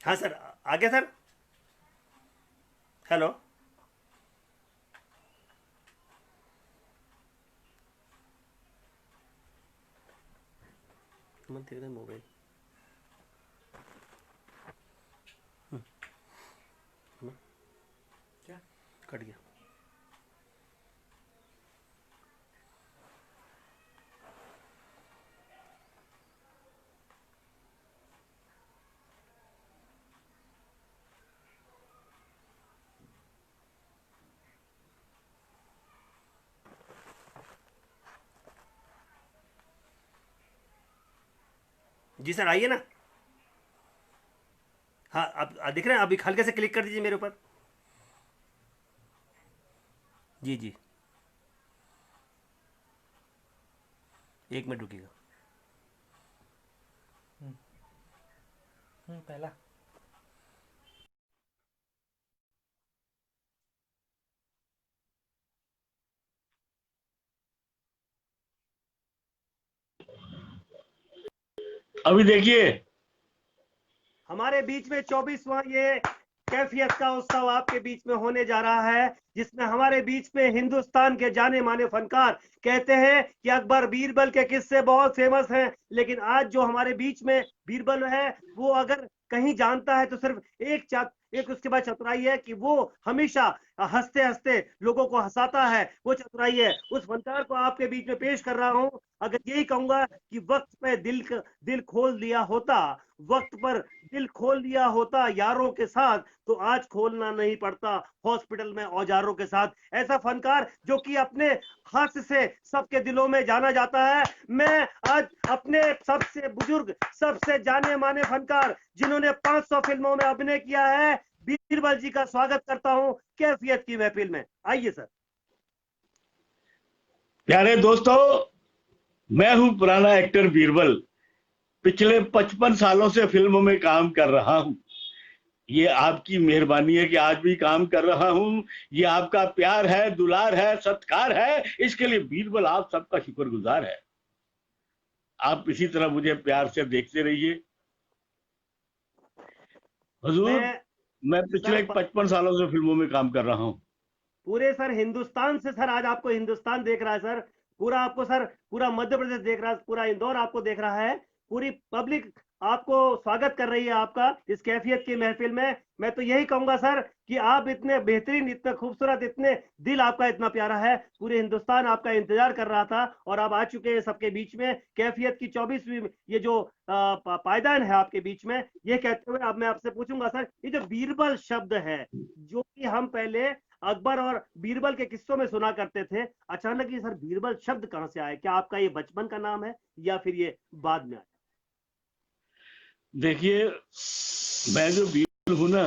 हाँ सर, आगे sir. Hello. मत देख रहे मोबाइल। क्या कट गया? जी सर, आइए ना। हाँ, आप दिख रहे हैं? अभी हल्के से क्लिक कर दीजिए मेरे ऊपर। जी जी। एक मिनट रुकिएगा। पहला। अभी देखिए, हमारे बीच में 24वां ये कैफियत का उत्सव आपके बीच में होने जा रहा है, जिसमें हमारे बीच में हिंदुस्तान के जाने माने फनकार कहते हैं कि अकबर बीरबल के किस्से बहुत फेमस हैं, लेकिन आज जो हमारे बीच में बीरबल है, वो अगर कहीं जानता है तो सिर्फ एक उसके बाद चतुराई है कि वो हमेशा हंसते हंसते लोगों को हंसाता है, वो चतुराई है। उस फनकार को आपके बीच में पेश कर रहा हूं। अगर यही कहूंगा कि वक्त पे दिल खोल दिया होता, वक्त पर दिल खोल दिया होता यारों के साथ, तो आज खोलना नहीं पड़ता हॉस्पिटल में औजारों के साथ। ऐसा फनकार जो कि अपने हास्य से सबके दिलों में जाना जाता है। मैं आज अपने सबसे बुजुर्ग, सबसे जाने माने फनकार, जिन्होंने 500 फिल्मों में अभिनय किया है, बीरबल जी का स्वागत करता हूं कैफियत की महफिल में। आइए सर। प्यारे दोस्तों, मैं हूं पुराना एक्टर बीरबल। पिछले 55 सालों से फिल्मों में काम कर रहा हूं। ये आपकी मेहरबानी है कि आज भी काम कर रहा हूं। ये आपका प्यार है, दुलार है, सत्कार है। इसके लिए बीरबल आप सबका शुक्रगुजार है। आप इसी तरह मुझे प्यार से देखते रहिए। हुजूर, मैं मैं सर पिछले 55 सालों से फिल्मों में काम कर रहा हूं। पूरे सर हिंदुस्तान से सर आज आपको हिंदुस्तान देख रहा है सर। पूरा आपको सर, पूरा मध्य प्रदेश देख रहा है, पूरा इंदौर आपको देख रहा है। पूरी पब्लिक आपको स्वागत कर रही है आपका इस कैफियत की महफिल में। मैं तो यही कहूंगा सर कि आप इतने बेहतरीन, इतने खूबसूरत, इतने दिल आपका इतना प्यारा है, पूरे हिंदुस्तान आपका इंतजार कर रहा था और आप आ चुके हैं सबके बीच में। कैफियत की 24वीं ये जो पायदान है आपके बीच में, ये कहते हुए अब मैं आपसे पूछूंगा सर, ये जो बीरबल शब्द है, जो कि हम पहले अकबर और बीरबल के किस्सों में सुना करते थे, अचानक ये सर बीरबल शब्द कहां से आया? क्या आपका ये बचपन का नाम है या फिर ये बाद में आया? देखिए, मैं जो बीरबल हूं ना,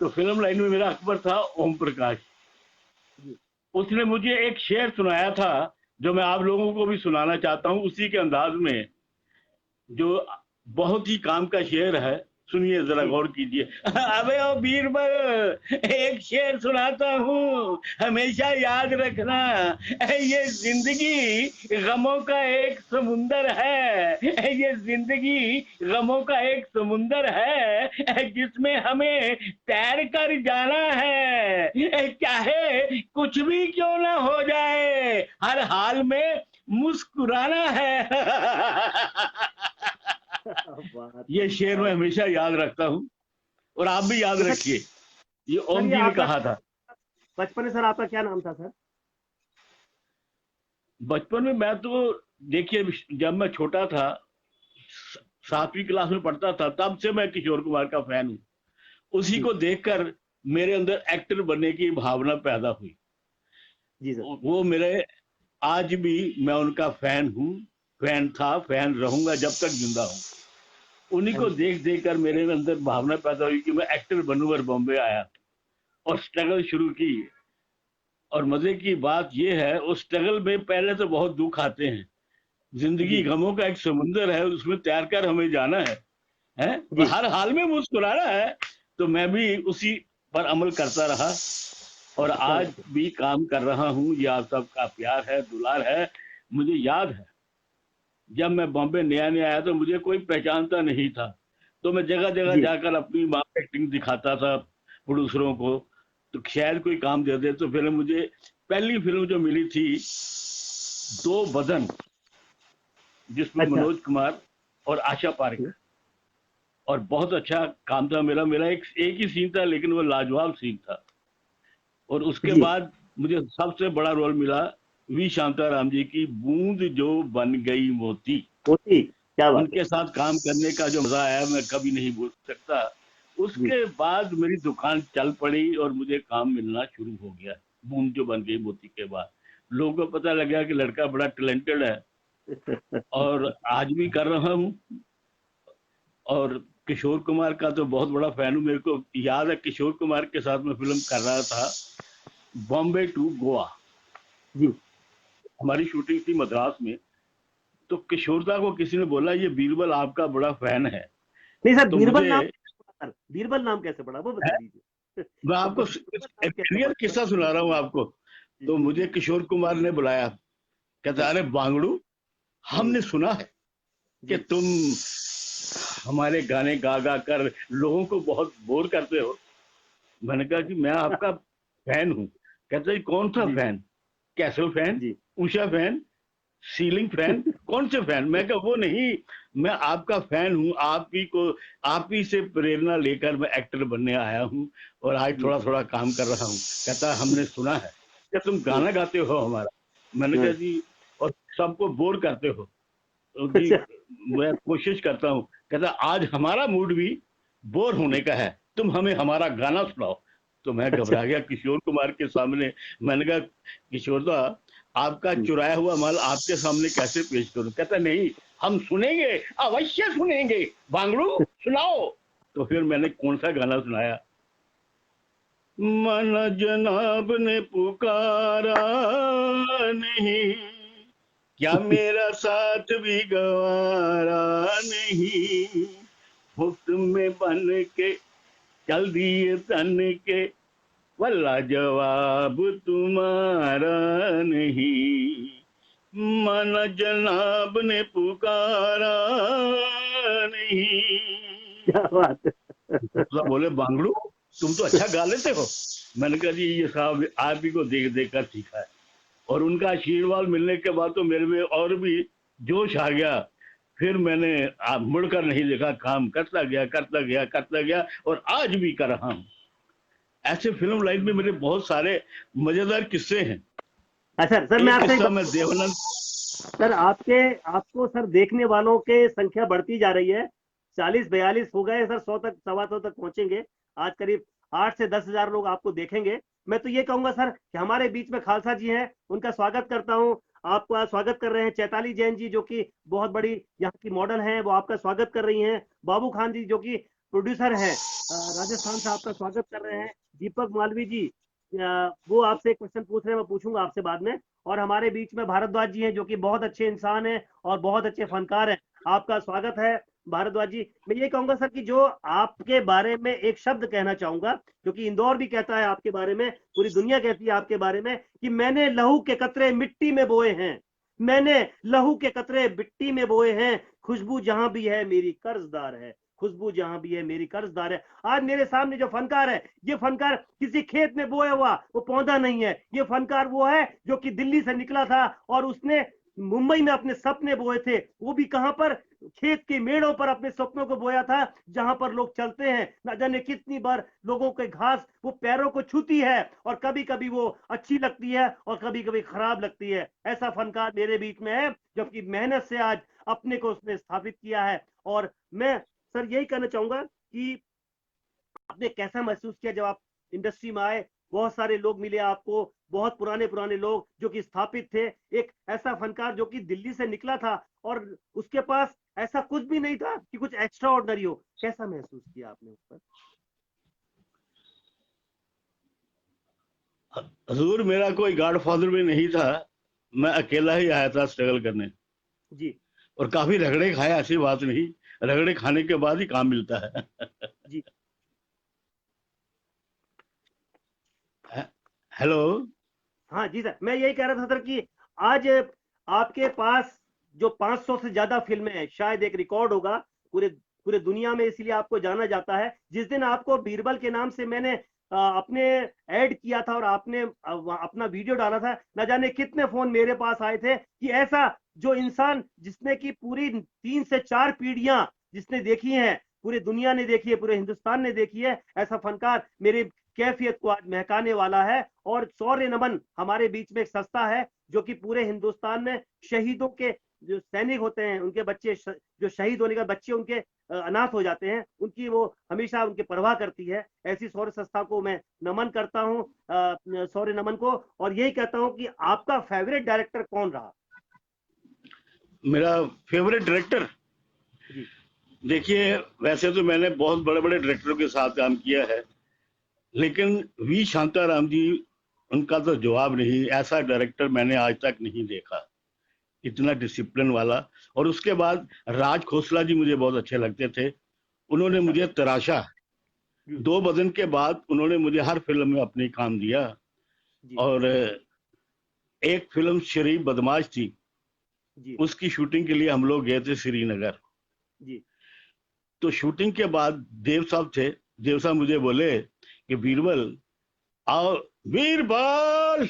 तो फिल्म लाइन में मेरा अकबर था ओम प्रकाश। जी। उसने मुझे एक शेर सुनाया था, जो मैं आप लोगों को भी सुनाना चाहता हूं उसी के अंदाज में, जो बहुत ही काम का शेर है। सुनिए, जरा जी। गौर कीजिए। अबे ओ बीरबल, एक शेर सुनाता हूँ, हमेशा याद रखना। ये जिंदगी गमों का एक समुंदर है। ये जिंदगी गमों का एक समुंदर है, जिसमें हमें तैर कर जाना है। चाहे कुछ भी क्यों ना हो जाए, हर हाल में मुस्कुराना है। बात ये शेर मैं बहुत। हमेशा याद रखता हूँ, और आप भी याद तो सर, रखिए। ये सर ओम ये जी ने आपका कहा था। बचपन में सर आपका क्या नाम था सर? बचपन में मैं तो, देखिए, जब मैं छोटा था, 7वीं क्लास में पढ़ता था, तब से मैं किशोर कुमार का फैन हूँ। उसी जी। को देखकर मेरे अंदर एक्टर बनने की भावना पैदा हुई। जी सर। वो मेरे, आज भी मैं उनका फैन हूँ, फैन था, फैन रहूंगा जब तक जिंदा हूँ। उन्हीं हाँ को जी सर। देख देख कर मेरे अंदर भावना पैदा हुई कि मैं एक्टर बनूं, और बॉम्बे आया और स्ट्रगल शुरू की। और मजे की बात यह है, उस स्ट्रगल में पहले तो बहुत दुख आते हैं। जिंदगी जी। गमों का एक समुंदर है, उसमें तैर कर हमें जाना है, जी। हर हाल में मुस्कुराना है। तो मैं भी उसी पर अमल करता रहा, और क्या आज बात है। भी काम कर रहा हूँ। ये आप सबका प्यार है, दुलार है। मुझे याद है, जब मैं बॉम्बे नया नया आया तो मुझे कोई पहचानता नहीं था। तो मैं जगह जगह जी जाकर अपनी माँ एक्टिंग दिखाता था प्रोड्यूसरों को, तो शायद कोई काम दे दे। तो फिर मुझे पहली फिल्म जो मिली थी, दो बदन, जिसमें अच्छा। मनोज कुमार और आशा पारेख, और बहुत अच्छा काम था मेरा। मेरा एक ही सीन था, लेकिन वो लाजवाब सीन था। और उसके जी बाद मुझे सबसे बड़ा रोल मिला वी शांताराम जी की बूंद जो बन गई मोती। मोती, क्या बात है। उनके साथ काम करने का जो मजा आया, मैं कभी नहीं भूल सकता। जी उसके बाद मेरी दुकान चल पड़ी और मुझे काम मिलना शुरू हो गया। बूंद जो बन गई मोती के बाद लोगों को पता लगा कि लड़का बड़ा टैलेंटेड है, और आज भी कर रहा हूँ। और किशोर कुमार का तो बहुत बड़ा फैन हूँ। मेरे को याद है, किशोर कुमार के साथ मैं फिल्म कर रहा था, बॉम्बे टू गोवा। जी। हमारी शूटिंग थी मद्रास में। तो किशोरदा को किसी ने बोला, ये बीरबल आपका बड़ा फैन है। नहीं सर, तो बीरबल मुझे नाम कैसे पड़ा सर? बीरबल नाम कैसे पड़ा वो बता दीजिए। मैं हमको आपको बीरबल नाम कैसे रियल पड़ा? किस्सा सुना रहा हूँ आपको। जी तो जी मुझे जी किशोर कुमार ने बुलाया, कहता, जी। अरे बांगड़ू, हम्म। हमने सुना है कि जी। तुम हमारे गाने गा गा कर लोगों को बहुत बोर करते हो। मैंने कहा कि मैं आपका फैन हूँ। कहता, जी कौन सा जी फैन? कैसल फैन, जी। उषा फैन, सीलिंग फैन, कौन से फैन? मैं कहा वो नहीं, मैं आपका फैन हूँ। आप ही से प्रेरणा लेकर मैं एक्टर बनने आया हूँ, और आज जी। थोड़ा थोड़ा काम कर रहा हूँ। कहता, हमने सुना है कि तुम हम्म, गाना गाते हो हमारा। मैंने कहा, हाँ। जी, और सबको बोर करते हो। तो जी, अच्छा मैं कोशिश करता हूँ। कहता, आज हमारा मूड भी बोर होने का है, तुम हमें हमारा गाना सुनाओ। तो मैं अच्छा। घबरा गया किशोर कुमार के सामने। मैंने कहा, किशोर दा, आपका हम्म, चुराया हुआ माल आपके सामने कैसे पेश करूं? कहता, नहीं, हम सुनेंगे, अवश्य सुनेंगे, बांगड़ू सुनाओ। तो फिर मैंने कौन सा गाना सुनाया, मन जनाब ने पुकारा नहीं, क्या मेरा साथ भी गवारा नहीं, मुफ्त में बन के चल दिए तन के, वल्ला जवाब तुम्हारा नहीं, मन जनाब ने पुकारा नहीं। क्या बात है। तो बोले, बांगड़ू, तुम तो अच्छा गा लेते हो। मैंने कहा, जी ये साहब आप ही को देख देख कर सीखा है। और उनका आशीर्वाद मिलने के बाद तो मेरे में और भी जोश आ गया। फिर मैंने मुड़कर नहीं देखा, काम करता गया करता गया करता गया, और आज भी कर रहा हूँ। ऐसे फिल्म लाइन में मेरे बहुत सारे मजेदार किस्से हैं। अच्छा सर, मैं एक आपसे एक किस्सा बात, मैं देवानंद। सर आपको सर देखने वालों के संख्या बढ़ती जा रही है। 40-42 हो गए सर, 100 तक, 100 तक पहुंचेंगे। आज करीब 8 से 10 हजार लोग आपको देखेंगे। मैं तो ये कहूंगा सर कि हमारे बीच में खालसा जी हैं, उनका स्वागत करता हूं। आपका स्वागत कर रहे हैं चैताली जैन जी, जो कि बहुत बड़ी यहाँ की मॉडल हैं, वो आपका स्वागत कर रही हैं। बाबू खान जी, जो कि प्रोड्यूसर हैं, राजस्थान से, आपका स्वागत कर रहे हैं। दीपक मालवी जी, वो आपसे एक क्वेश्चन पूछ रहे हैं, मैं पूछूंगा आपसे बाद में। और हमारे बीच में भारद्वाज जी हैं, जो कि बहुत अच्छे इंसान हैं और बहुत अच्छे फनकार हैं। आपका स्वागत है भारद्वाज जी। मैं ये कहूंगा सर कि जो आपके बारे में एक शब्द कहना चाहूंगा, जो कि इंदौर भी कहता है आपके बारे में, पूरी दुनिया कहती है आपके बारे में, कि मैंने लहू के कतरे मिट्टी में बोए हैं। मैंने लहू के कतरे मिट्टी में बोए हैं, खुशबू जहां भी है मेरी कर्जदार है। खुशबू जहां भी है मेरी कर्जदार है। आज मेरे सामने जो फनकार है, ये फनकार किसी खेत में बोया हुआ वो पौधा नहीं है। ये फनकार वो है जो कि दिल्ली से निकला था और उसने मुंबई में अपने सपने बोए थे। वो भी कहां पर? खेत के मेड़ों पर अपने सपनों को बोया था, जहां पर लोग चलते हैं। न जाने कितनी बार लोगों के घास वो पैरों को छूती है, और कभी कभी वो अच्छी लगती है और कभी कभी खराब लगती है। ऐसा फनकार मेरे बीच में है, जबकि मेहनत से आज अपने को उसने स्थापित किया है। और मैं सर यही कहना चाहूंगा कि आपने कैसा महसूस किया जब आप इंडस्ट्री में आए? बहुत सारे लोग मिले आपको, बहुत पुराने पुराने लोग जो कि स्थापित थे। एक ऐसा फनकार जो कि दिल्ली से निकला था और उसके पास ऐसा कुछ भी नहीं था कि कुछ एक्स्ट्रा ऑर्डनरी हो। कैसा महसूस किया आपने उस पर? हजूर, मेरा कोई गॉडफादर भी नहीं था। मैं अकेला ही आया था स्ट्रगल करने, जी और काफी रगड़े खाए, ऐसी बात नहीं। रगड़े खाने के बाद ही काम मिलता है। जी। हेलो। हाँ जी सर, मैं यही कह रहा था सर कि आज आपके पास जो 500 से ज्यादा फिल्में हैं, शायद एक रिकॉर्ड होगा पूरे पूरे दुनिया में, इसलिए आपको जाना जाता है। जिस दिन आपको बीरबल के नाम से मैंने अपने ऐड किया था और आपने अपना वीडियो डाला था, न जाने कितने फोन मेरे पास आए थे कि ऐसा जो इंसान जिसने की पूरी 3 से 4 पीढ़ियां जिसने देखी हैं, पूरी दुनिया ने देखी है, पूरे हिंदुस्तान ने देखी है, ऐसा फनकार मेरी कैफियत को आज महकाने वाला है। और शौर्य नमन हमारे बीच में एक संस्था है जो कि पूरे हिंदुस्तान में शहीदों के जो सैनिक होते हैं, उनके बच्चे जो शहीद होने का बच्चे उनके अनाथ हो जाते हैं, उनकी वो हमेशा उनकी परवाह करती है। ऐसी शौर्य संस्था को मैं नमन करता हूँ, शौर्य नमन को। और यही कहता हूँ कि आपका फेवरेट डायरेक्टर कौन रहा? मेरा फेवरेट डायरेक्टर, जी देखिए वैसे तो मैंने बहुत बड़े बड़े डायरेक्टरों के साथ काम किया है, लेकिन वी शांताराम जी, उनका तो जवाब नहीं। ऐसा डायरेक्टर मैंने आज तक नहीं देखा, इतना डिसिप्लिन वाला। और उसके बाद राज खोसला जी मुझे बहुत अच्छे लगते थे। उन्होंने अच्छा मुझे तराशा, जी 2 बदन के बाद उन्होंने मुझे हर फिल्म में अपनी काम दिया। जी और एक फिल्म शरीफ बदमाश थी, जी उसकी शूटिंग के लिए हम लोग गए थे श्रीनगर। जी तो शूटिंग के बाद देव साहब थे, देव साहब मुझे बोले कि बीरबल आओ, Birbal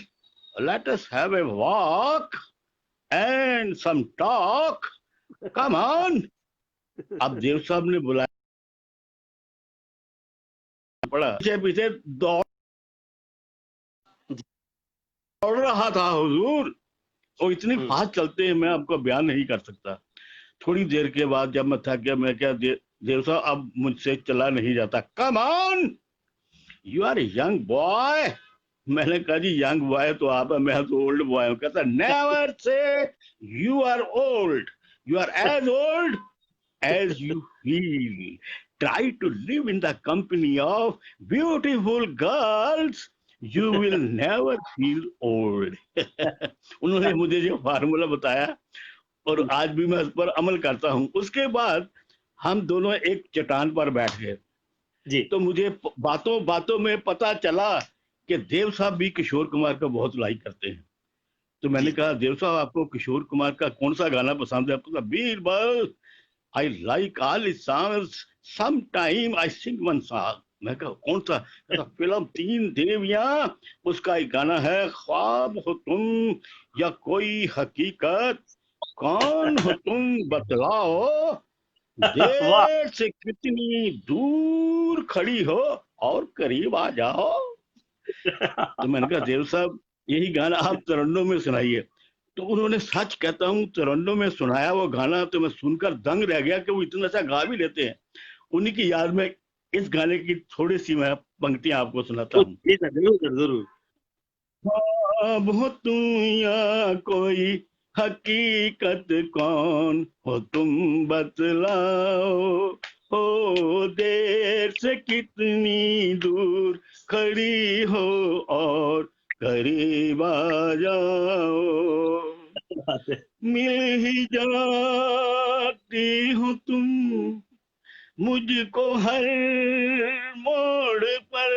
let us have a walk and some talk, come on. अब देव साहब ने बुलाया, पड़ा पीछे पीछे दौड़ रहा था हुजूर। वो इतनी फास्ट चलते हैं, मैं आपको बयान नहीं कर सकता। थोड़ी देर के बाद जब मैं थक गया, मैं क्या देव साहब अब मुझसे चला नहीं जाता, come on you are young boy. मैंने कहा जी यंग बॉय तो आप है, मैं तो ओल्ड बॉय हूँ। कहता never say you are old, you are as old as you feel. Try to live in the company of beautiful girls. You will never feel old. उन्होंने मुझे जो फार्मूला बताया और आज भी मैं उस पर अमल करता हूँ। उसके बाद हम दोनों एक चट्टान पर बैठ गए, जी तो मुझे बातों बातों में पता चला कि देव साहब भी किशोर कुमार का बहुत लाइक करते हैं। तो मैंने जी कहा देव साहब आपको किशोर कुमार का कौन सा गाना पसंद है? आपको Birbal I like all his songs. Sometime I sing one song. मैं कहा कौन सा? कहता फिल्म 3 देवियां, उसका एक गाना है, ख्वाब हो तुम या कोई हकीकत, कौन हो तुम बतलाओ, वाह देर से कितनी दूर खड़ी हो और करीब आ जाओ। तो मैंने कहा देव साहब यही गाना आप तरन्नुम में सुनाइए। तो उन्होंने, सच कहता हूँ, तरन्नुम में सुनाया वो गाना, तो मैं सुनकर दंग रह गया कि वो इतना अच्छा गा भी लेते हैं। उन्हीं की याद में इस गाने की थोड़ी सी मैं पंक्तियां आपको सुनाता हूँ। जी सर, जरूर सर, जरूर। ख्वाब हो तुम या कोई हकीकत, कौन हो तुम बतलाओ, हो देर से कितनी दूर खड़ी हो और करीब आ जाओ, बात है। मिल ही जाती हो तुम मुझको हर मोड़ पर,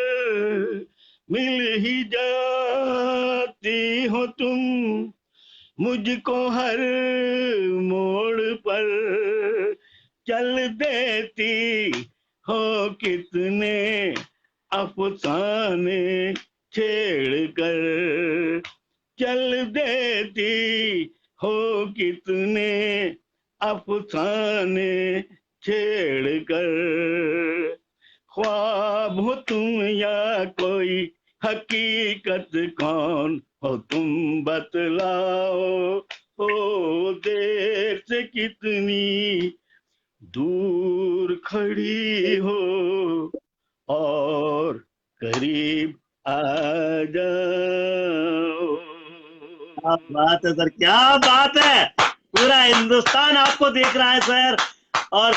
मिल ही जाती हो तुम मुझको हर मोड़ पर, चल देती हो कितने अफसाने छेड़ कर, चल देती हो कितने अफसाने छेड़ कर, ख्वाब हो तुम या कोई हकीकत, कौन हो तुम बतलाओ, हो देर से कितनी दूर खड़ी हो और करीब आ जाओ। क्या बात है सर, क्या बात है। पूरा हिंदुस्तान आपको देख रहा है सर, और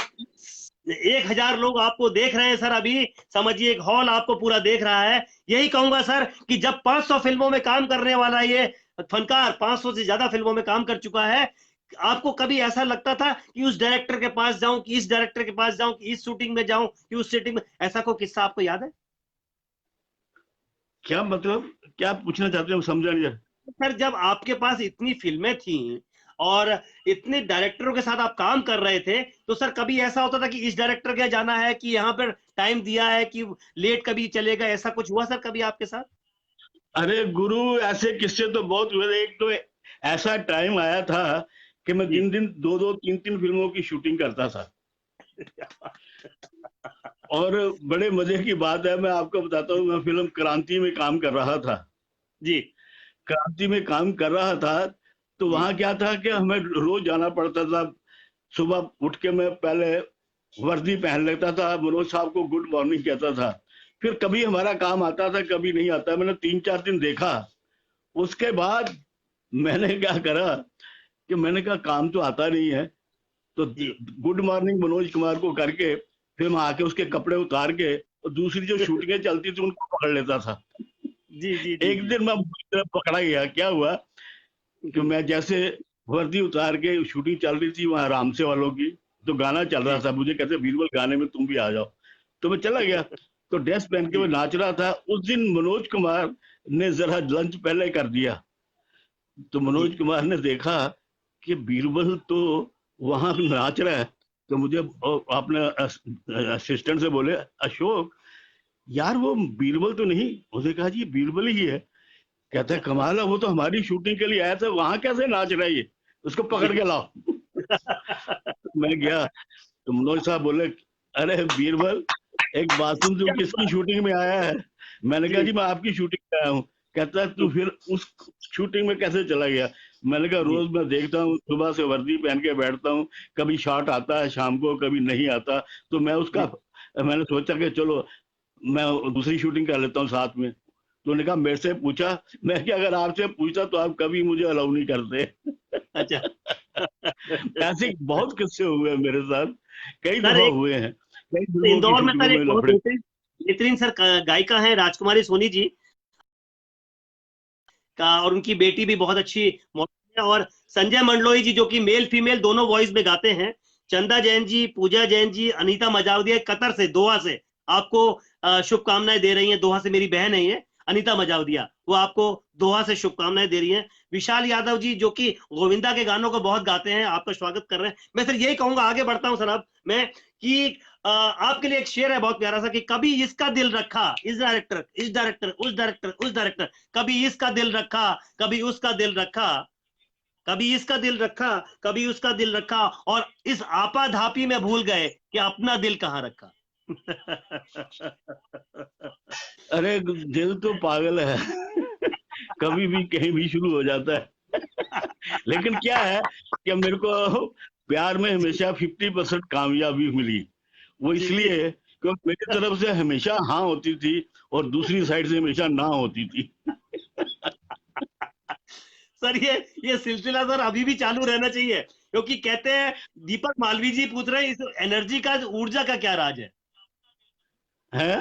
1000 लोग आपको देख रहे हैं सर। अभी समझिए एक हॉल आपको पूरा देख रहा है। यही कहूंगा सर कि जब 500 फिल्मों में काम करने वाला ये फनकार 500 से ज्यादा फिल्मों में काम कर चुका है, आपको कभी ऐसा लगता था कि उस डायरेक्टर के पास जाऊं, कि इस डायरेक्टर के पास जाऊं, कि इस शूटिंग में जाऊं, कि उस शूटिंग में? ऐसा कोई किस्सा आपको याद है? क्या मतलब, क्या पूछना चाहते हैं, समझा नहीं। सर जब आपके पास इतनी फिल्में थी, और इतने डायरेक्टरों के साथ आप काम कर रहे थे, तो सर कभी ऐसा होता था कि इस डायरेक्टर के जाना है कि यहाँ पर टाइम दिया है कि लेट कभी चलेगा, ऐसा कुछ हुआ सर कभी आपके साथ? अरे गुरु, ऐसे किस्से तो बहुत हुए। एक तो ऐसा टाइम आया था कि मैं जी। दिन दिन दो दो तीन तीन फिल्मों की शूटिंग करता था। और बड़े मजे की बात है, मैं आपको बताता हूँ, मैं फिल्म क्रांति में काम कर रहा था। जी। क्रांति में काम कर रहा था, तो जी। वहां क्या था कि हमें रोज जाना पड़ता था। सुबह उठ के मैं पहले वर्दी पहन लेता था, मनोज साहब को गुड मॉर्निंग कहता था। फिर कभी हमारा काम आता था, कभी नहीं आता। मैंने 3-4 दिन देखा। उसके बाद मैंने क्या करा कि मैंने कहा काम तो आता नहीं है, तो जी। गुड मॉर्निंग मनोज कुमार को करके फिर मैं आके उसके कपड़े उतार के और दूसरी जो शूटिंगें चलती थी उनको पकड़ लेता था। जी। जी। जी। एक जी। दिन मैं बुरी तरह पकड़ा गया। क्या हुआ कि मैं जैसे वर्दी उतार के शूटिंग चल रही थी वहां रामसे वालों की, तो गाना चल रहा जी। था। मुझे कहते बीरबल गाने में तुम भी आ जाओ, तो मैं चला गया। तो ड्रेस पहन के जी। मैं नाच रहा था। उस दिन मनोज कुमार ने जरा लंच पहले कर दिया, तो जी। मनोज कुमार ने देखा कि बीरबल तो वहां नाच रहा है। तो मुझे अपने असिस्टेंट से बोले, अशोक यार वो बीरबल तो नहीं? उसने कहा जी बीरबल ही है। कहता है कमाल है, वो तो हमारी शूटिंग के लिए आया था, वहां कैसे नाच रहा है ये, उसको पकड़ जी। के लाओ। मैं गया तो मनोज साहब बोले, अरे बीरबल एक बात सुन, तू क्या किसकी बात। शूटिंग में आया है? मैंने कहा जी। जी मैं आपकी शूटिंग में आया हूँ। कहता है तू फिर उस शूटिंग में कैसे चला गया? मैंने कहा जी। रोज मैं देखता हूँ, सुबह से वर्दी पहन के बैठता हूँ, कभी शॉट आता है शाम को, कभी नहीं आता, तो मैं उसका जी। मैंने सोचा कि चलो मैं दूसरी शूटिंग कर लेता हूँ साथ में। तो उन्होंने कहा मेरे से पूछा? मैं क्या, अगर आपसे पूछता तो आप कभी मुझे अलाउ नहीं करते। अच्छा। ऐसे बहुत किस्से हुए हैं मेरे साथ, कई सर दफा एक हुए हैं, कई फिल्मों की इंदौर में शूटिंगों सर एक में बहुत लफड़े। बेहतरीन बेहतरीन सर गायिका है राजकुमारी सोनी जी का, और उनकी बेटी भी बहुत अच्छी मॉडल है, और संजय मंडलोई जी जो कि मेल फीमेल दोनों वॉइस में गाते हैं। चंदा जैन जी, पूजा जैन जी, अनीता मजावदिया कतर से, दोहा से आपको शुभकामनाएं दे रही हैं। दोहा से मेरी बहन है ये अनीता मजावदिया, वो आपको दोहा से शुभकामनाएं दे रही हैं। विशाल यादव जी जो कि गोविंदा के गानों को बहुत गाते हैं, आपका स्वागत कर रहे हैं। मैं सर यही कहूंगा, आगे बढ़ता हूं सर अब मैं, कि आपके लिए एक शेर है बहुत प्यारा सा, कि कभी इसका दिल रखा, इस डायरेक्टर, इस डायरेक्टर, उस डायरेक्टर, उस डायरेक्टर, कभी इसका दिल रखा, कभी उसका दिल रखा, कभी इसका दिल रखा, कभी उसका दिल रखा, और इस आपाधापी में भूल गए कि अपना दिल कहाँ रखा। अरे दिल तो पागल है। कभी भी कहीं भी शुरू हो जाता है। लेकिन क्या है कि मेरे को प्यार में जी। हमेशा 50% कामयाबी मिली। वो जी। जी। इसलिए क्योंकि मेरी तरफ से हमेशा हाँ होती थी और दूसरी साइड से हमेशा ना होती थी। सर ये सिलसिला सर अभी भी चालू रहना चाहिए, क्योंकि कहते हैं, दीपक मालवी जी पूछ रहे हैं इस एनर्जी का, ऊर्जा का क्या राज है? है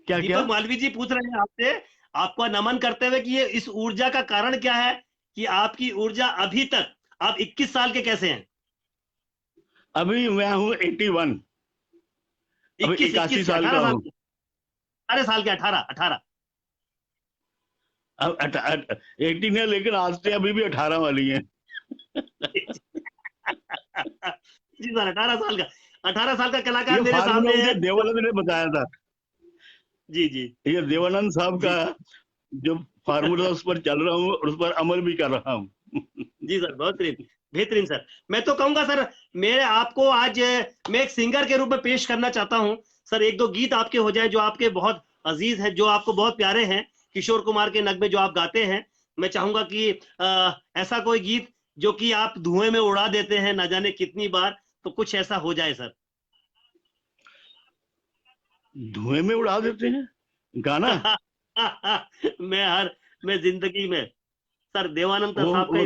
क्या क्या? दीपक मालवी जी पूछ रहे हैं आपसे, आपको नमन करते हुए, कि ये इस ऊर्जा का कारण क्या है, कि आपकी ऊर्जा अभी तक, आप 21 साल के कैसे हैं? अभी मैं हूँ 81। अभी 21, 81 21 के साल 18 का साल हूँ। के, 18 साल के, 18, 18। अब 18 है, लेकिन आज से अभी भी 18 वाली है। जी सर, 18 साल का, 18 साल का कलाकार ये मेरे फार्मूला सामने है। मुझे देवानंद ने बताया था। जी। जी। ये देवानंद साहब का जी। जो फार्मूला, उस पर चल रहा हूँ और उस पर अमल भी कर रहा हूँ। जी सर, बेहतरीन, बेहतरीन सर। मैं तो कहूंगा सर, मैं आपको आज मैं एक सिंगर के रूप में पेश करना चाहता हूं सर। एक दो गीत आपके हो जाए जो आपके बहुत अजीज हैं, जो आपको बहुत प्यारे हैं, किशोर कुमार के नगमे जो आप गाते हैं। मैं चाहूंगा कि ऐसा कोई गीत जो कि आप धुएं में उड़ा देते हैं ना जाने कितनी बार, तो कुछ ऐसा हो जाए सर। धुएं में उड़ा देते हैं गाना? मैं जिंदगी में, सर देवानंद वो साहब का वो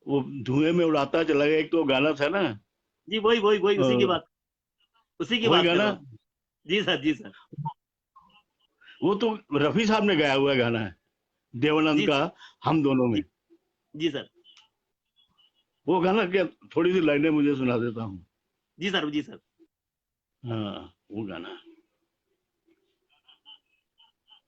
वो धुएं में उड़ाता चला गया, एक तो गाना था ना। जी वही वही वही, अ, उसी की वही बात कर गाना। रहा हूँ। जी सर, जी सर। वो तो रफी साहब ने गाया हुआ गाना है, देवानंद जी का, हम दोनों जी। में। जी सर। वो गाना क्या, थोड़ी सी लाइनें मुझे सुना देता हूँ। जी सर। जी सर। हाँ वो गाना।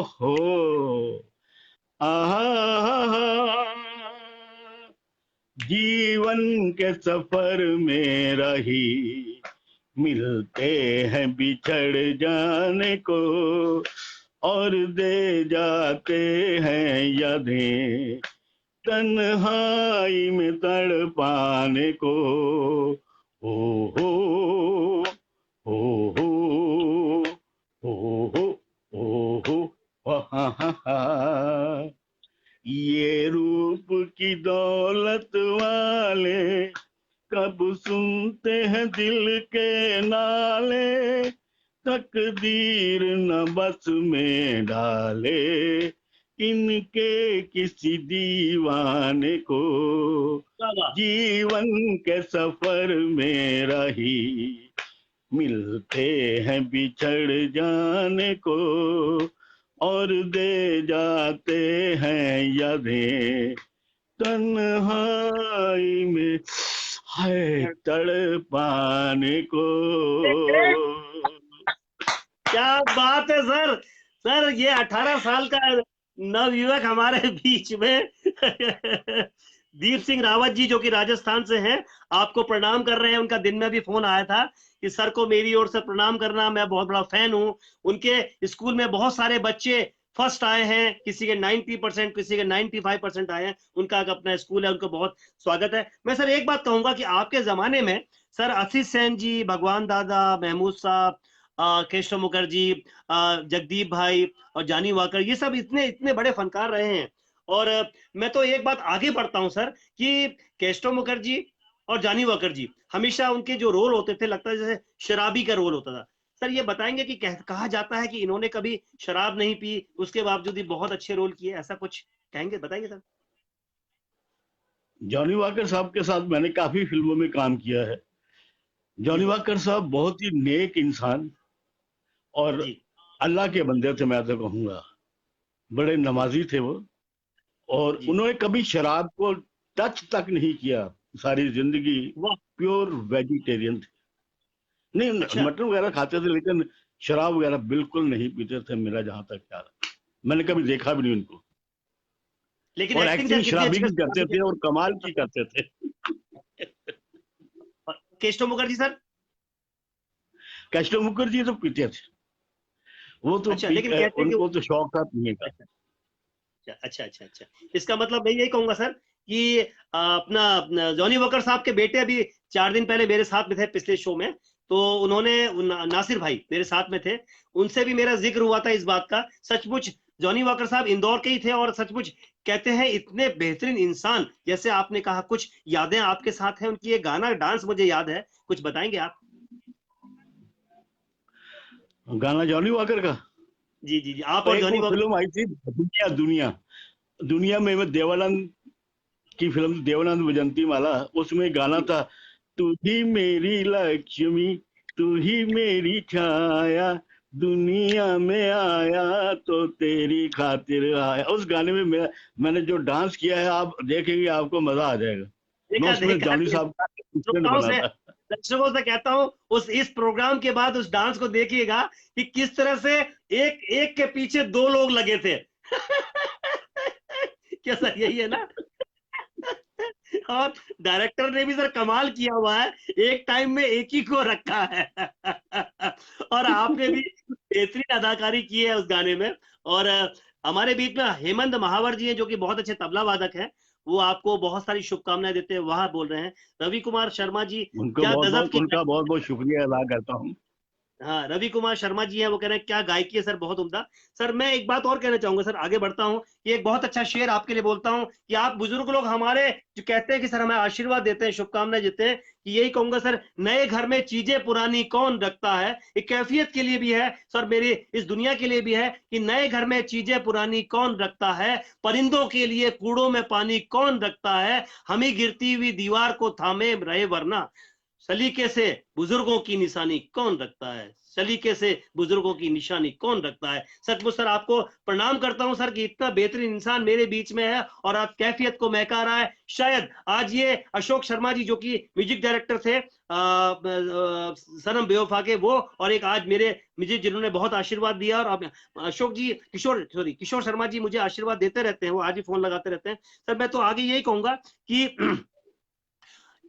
हो आहा, जीवन के सफर में रही मिलते हैं बिछड़ जाने को, और दे जाते हैं यादें तन्हाई में तड़पाने को। ओ हो ओ हो ओ हो ओ हो हा हा हा। ये रूप की दौलत वाले कब सुनते हैं दिल के नाले, तकदीर न बस में डाले इनके किसी दीवाने को। जीवन के सफर में रही मिलते हैं बिछड़ जाने को, और दे जाते हैं यादें तन्हाई में है तड़पाने को। क्या बात है सर। सर ये 18 साल का नवयुवक हमारे बीच में दीप सिंह रावत जी जो कि राजस्थान से हैं, आपको प्रणाम कर रहे हैं। उनका दिन में भी फोन आया था कि सर को मेरी ओर से प्रणाम करना, मैं बहुत बड़ा फैन हूं। उनके स्कूल में बहुत सारे बच्चे फर्स्ट आए हैं, किसी के 90%, किसी के 95% आए हैं। उनका एक अपना स्कूल है, उनको बहुत स्वागत है। मैं सर एक बात कहूंगा कि आपके जमाने में सर आशीष सेन जी, भगवान दादा, महमूद साहब, केशव मुखर्जी, जगदीप भाई और जानी वाकर, ये सब इतने इतने बड़े फनकार रहे हैं। और मैं तो एक बात आगे बढ़ता हूं सर कि केशव मुखर्जी और जानी वाकर जी हमेशा उनके जो रोल होते थे, लगता है जैसे शराबी का रोल होता था। सर ये बताएंगे कि कहा जाता है कि इन्होंने कभी शराब नहीं पी, उसके बावजूद भी बहुत अच्छे रोल किए, ऐसा कुछ कहेंगे, बताएंगे सर? जॉनी वॉकर साहब के साथ मैंने काफी फिल्मों में काम किया है। जॉनी वॉकर साहब बहुत ही नेक इंसान और जी अल्लाह के बंदे थे, मैं तो कहूंगा। बड़े नमाजी थे वो, और जी। उन्होंने कभी शराब को टच तक नहीं किया। सारी जिंदगी वाह। प्योर वेजिटेरियन थे। नहीं, अच्छा, मटन वगैरह खाते थे लेकिन शराब वगैरह बिल्कुल नहीं पीते थे, मेरा जहां तक ख्याल है। मैंने कभी देखा भी नहीं उनको। लेकिन और एक्टिंग सर एक्टिंग कितनी शराबी अच्छी की करते थे और कमाल की करते करते थे। थे। केशव मुखर्जी सर? कैस्टो मुखर्जी तो पीते थे, वो तो अच्छा, लेकिन कहते हैं कि उनको तो शौक था पीने का। अच्छा अच्छा अच्छा अच्छा। इसका मतलब मैं यही कहूंगा सर कि अपना जॉनी वॉकर साहब के बेटे अभी 4 दिन पहले मेरे साथ में थे पिछले शो में, तो उन्होंने नासिर भाई मेरे साथ में थे, उनसे भी मेरा जिक्र हुआ था इस बात का। सचमुच जॉनी वॉकर साहब इंदौर के ही थे, और सचमुच कहते हैं इतने बेहतरीन इंसान। जैसे आपने कहा कुछ यादें आपके साथ हैं उनकी, ये गाना डांस मुझे याद है, कुछ बताएंगे आप? गाना जॉनी वॉकर का जी जी जी, आप तो और एक जॉनी वो वॉकर। फिल्म आई थी दुनिया दुनिया। दुनिया में वो देवानंद की फिल्म, देवानंद वैजंती माला, उसमें गाना था, तू ही मेरी लक्ष्मी, तू ही मेरी छाया, दुनिया में आया तो तेरी खातिर आया। उस गाने में मैंने जो डांस किया है, आप देखेंगे आपको मजा आ जाएगा। मैं देखा उसमें देखा जॉनी साहब का असिस्टेंट श्रोताओं बना से, था। दर्शकों से कहता हूं उस इस प्रोग्राम के बाद उस डांस को देखिएगा कि किस तरह से एक एक के पीछे दो लोग लगे थे। क्या सर यही है ना? और डायरेक्टर ने भी सर कमाल किया हुआ है, एक टाइम में एक ही को रखा है। और आपने भी बेहतरीन अदाकारी की है उस गाने में। और हमारे बीच में हेमंत महावर जी हैं जो कि बहुत अच्छे तबला वादक हैं, वो आपको बहुत सारी शुभकामनाएं देते हैं, वह बोल रहे हैं। रवि कुमार शर्मा जी, क्या गजब की उनका बहुत बहुत शुक्रिया अदा करता हूँ। हाँ, रवि कुमार शर्मा जी हैं, वो कह रहे हैं क्या गायकी है सर, बहुत उम्दा। सर मैं एक बात और कहना चाहूंगा सर, आगे बढ़ता हूँ। ये एक बहुत अच्छा शेर आपके लिए बोलता हूँ कि आप बुजुर्ग लोग हमारे जो कहते हैं कि सर हमें आशीर्वाद देते हैं, शुभकामनाएं देते हैं, कि यही कहूंगा सर, नए घर में चीजें पुरानी कौन रखता है। एक कैफियत के लिए भी है सर, मेरी इस दुनिया के लिए भी है कि नए घर में चीजें पुरानी कौन रखता है, परिंदों के लिए कूड़ों में पानी कौन रखता है, हम ही गिरती हुई दीवार को थामे रहे वरना। सलीके से बुजुर्गों की निशानी कौन रखता है, सलीके से बुजुर्गों की निशानी कौन रखता है। सचमुच सर आपको प्रणाम करता हूं सर कि इतना बेहतरीन इंसान मेरे बीच में है और आप कैफियत को महका रहा है। शायद आज ये अशोक शर्मा जी जो कि म्यूजिक डायरेक्टर थे सनम बेवफा के, वो और एक आज मेरे मुझे जिन्होंने बहुत आशीर्वाद दिया, और अब अशोक जी किशोर शर्मा जी मुझे आशीर्वाद देते रहते हैं, वो आज ही फोन लगाते रहते हैं। सर मैं तो आगे यही कहूंगा कि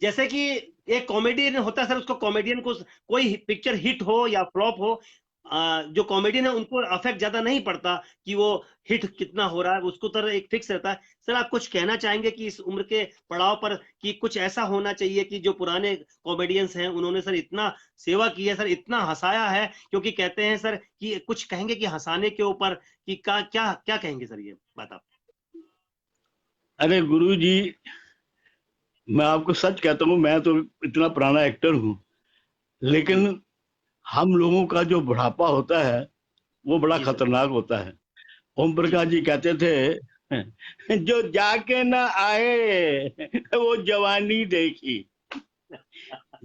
जैसे कि एक कॉमेडियन होता है सर, उसको कॉमेडियन को कोई पिक्चर हिट हो या फ्लॉप हो, जो कॉमेडियन है उनको अफेक्ट ज्यादा नहीं पड़ता कि वो हिट कितना हो रहा है, उसको तरह एक फिक्स रहता है। सर आप कुछ कहना चाहेंगे कि इस उम्र के पड़ाव पर कि कुछ ऐसा होना चाहिए कि जो पुराने कॉमेडियंस हैं उन्होंने सर इतना सेवा की है, सर इतना हंसाया है, क्योंकि कहते हैं सर कि कुछ कहेंगे कि हंसाने के ऊपर कि क्या क्या कहेंगे सर ये बात आप? अरे गुरु जी, मैं आपको सच कहता हूँ, मैं तो इतना पुराना एक्टर हूँ, लेकिन हम लोगों का जो बुढ़ापा होता है वो बड़ा खतरनाक होता है। ओम प्रकाश जी कहते थे जो जाके ना आए वो जवानी देखी,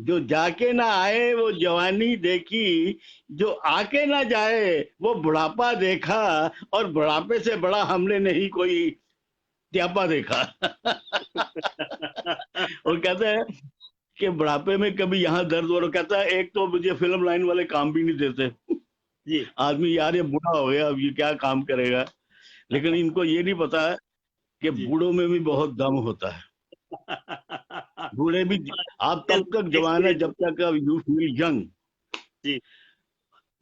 जो जाके ना आए वो जवानी देखी, जो आके ना जाए वो बुढ़ापा देखा, और बुढ़ापे से बड़ा हमने नहीं कोई त्यापा देखा। और कहते हैं कि बुढ़ापे में कभी यहाँ दर्द हो रहा, कहता है एक तो मुझे फिल्म लाइन वाले काम भी नहीं देते जी। आदमी, यार ये बूढ़ा हो गया, अब ये क्या काम करेगा। लेकिन इनको ये नहीं पता है कि बूढ़ों में भी बहुत दम होता है। बूढ़े भी, आप तब तक जवान है जब तक यू फील यंग। जी।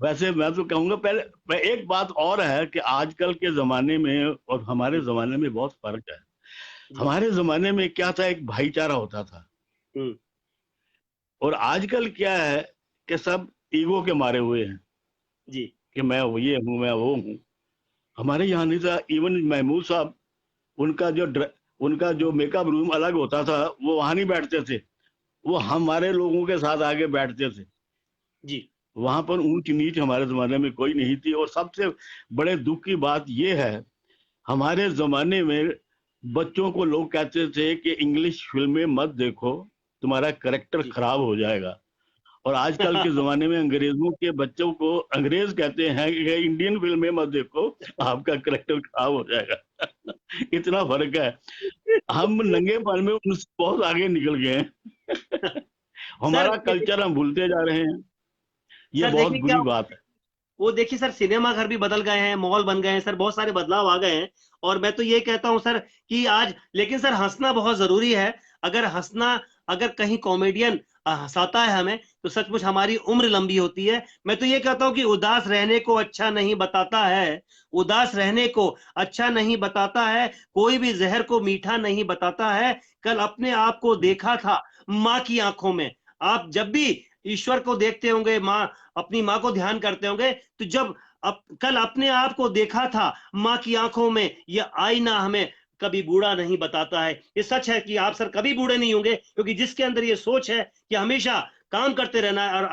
वैसे मैं तो कहूंगा, पहले एक बात और है कि आजकल के जमाने में और हमारे जमाने में बहुत फर्क है। हमारे जमाने में क्या था, एक भाईचारा होता था, और आजकल क्या है कि सब ईगो के मारे हुए हैं जी कि मैं ये हूँ, मैं वो हूँ। हमारे यहाँ नहीं था। इवन महमूद साहब, उनका जो मेकअप रूम अलग होता था, वो वहां नहीं बैठते थे, वो हमारे लोगों के साथ आगे बैठते थे जी। वहां पर ऊंच नीच हमारे जमाने में कोई नहीं थी। और सबसे बड़े दुख की बात यह है, हमारे जमाने में बच्चों को लोग कहते थे कि इंग्लिश फिल्में मत देखो, तुम्हारा करेक्टर खराब हो जाएगा। और आजकल के जमाने में अंग्रेजों के बच्चों को अंग्रेज कहते हैं कि इंडियन फिल्में मत देखो, आपका करेक्टर खराब हो जाएगा। इतना फर्क है। हम नंगेपन में उनसे बहुत आगे निकल गए हैं। हमारा कल्चर हम भूलते जा रहे हैं, ये सर बहुत देखिए क्या, बुरी बात है। वो देखिए सर सिनेमा घर भी बदल गए हैं, मॉल बन गए हैं सर, बहुत सारे बदलाव आ गए हैं। और मैं तो ये कहता हूं सर कि आज, लेकिन सर हंसना बहुत जरूरी है। अगर कहीं कॉमेडियन हंसाता है हमें, तो सचमुच हमारी उम्र लंबी होती है। मैं तो ये कहता हूं कि उदास रहने को अच्छा नहीं बताता है, उदास रहने को अच्छा नहीं बताता है, कोई भी जहर को मीठा नहीं बताता है। कल अपने आप को देखा था माँ की आंखों में। आप जब भी ईश्वर को देखते होंगे, अपनी माँ को ध्यान करते होंगे, तो जब कल अपने आप को देखा था माँ की आंखों में, यह आईना हमें कभी बूढ़ा नहीं बताता है। ये सच है कि आप सर कभी बूढ़े नहीं होंगे, क्योंकि जिसके अंदर ये सोच है कि हमेशा काम करते रहना है, और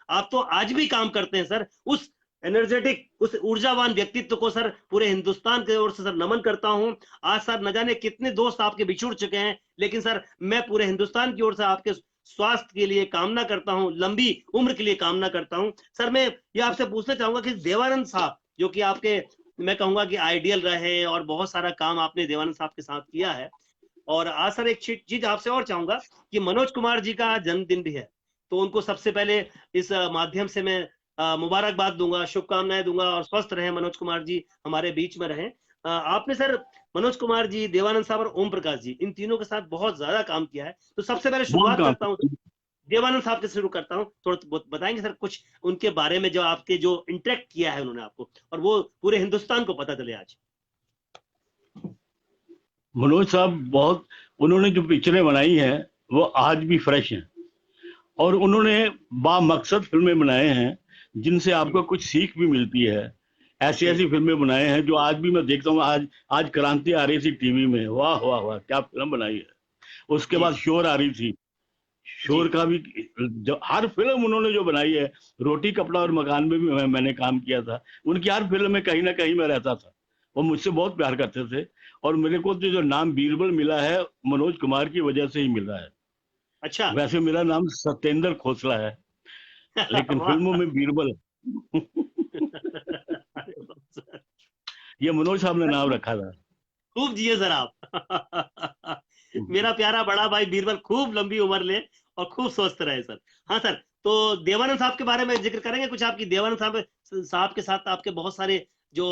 आप तो आज भी काम करते हैं सर, उस एनर्जेटिक, उस ऊर्जावान व्यक्तित्व को सर पूरे हिंदुस्तान की ओर से सर नमन करता हूं। आज सर न जाने कितने दोस्त आपके बिछुड़ चुके हैं, लेकिन सर मैं पूरे हिंदुस्तान की ओर से आपके स्वास्थ्य के लिए कामना करता हूं, लंबी उम्र के लिए कामना करता हूं। सर मैं ये आपसे पूछना चाहूंगा कि देवानंद साहब जो कि आपके, मैं कहूंगा कि आइडियल रहे, और बहुत सारा काम आपने देवानंद साहब के साथ किया है। और आज सर एक चीज आपसे और चाहूंगा कि मनोज कुमार जी का जन्मदिन भी है, तो उनको सबसे पहले इस माध्यम से मैं मुबारकबाद दूंगा, शुभकामनाएं दूंगा, और स्वस्थ रहे मनोज कुमार जी, हमारे बीच में रहे। आपने सर मनोज कुमार जी, देवानंद साहब और ओम प्रकाश जी, इन तीनों के साथ बहुत ज्यादा काम किया है। तो सबसे पहले बहुत शुरुआत काम। करता हूँ देवानंद साहब से शुरू करता हूँ। थोड़ा बताएंगे सर कुछ उनके बारे में, जो आपके जो इंटरेक्ट किया है उन्होंने आपको, और वो पूरे हिंदुस्तान को पता चले आज। मनोज साहब बहुत, उन्होंने जो पिक्चरें बनाई हैं वो आज भी फ्रेश हैं, और उन्होंने बामकसद फिल्में बनाए हैं जिनसे आपको कुछ सीख भी मिलती है। ऐसी ऐसी फिल्में बनाए हैं जो आज भी मैं देखता हूँ। आज क्रांति आ रही थी टीवी में, वाह वाह वाह क्या फिल्म बनाई है। उसके बाद शोर आ रही थी, शोर का भी जो हर फिल्म उन्होंने जो बनाई है, रोटी कपड़ा और मकान में भी मैंने काम किया था। उनकी हर फिल्म में कहीं ना कहीं मैं रहता था, वो मुझसे बहुत प्यार करते थे। और मेरे को तो जो नाम बीरबल मिला है मनोज कुमार की वजह से ही मिला है। अच्छा। वैसे मेरा नाम सत्येंद्र खोसला है, लेकिन वाह। फिल्मों में बीरबल। अरे वाह सर। ये मनोज साहब ने नाम खूब रखा था। खूब जिए सर आप। मेरा प्यारा बड़ा भाई बीरबल खूब लंबी उम्र ले और खूब स्वस्थ रहे सर। हाँ सर, तो देवानंद साहब के बारे में जिक्र करेंगे कुछ, आपकी देवानंद साहब के साथ आपके बहुत सारे जो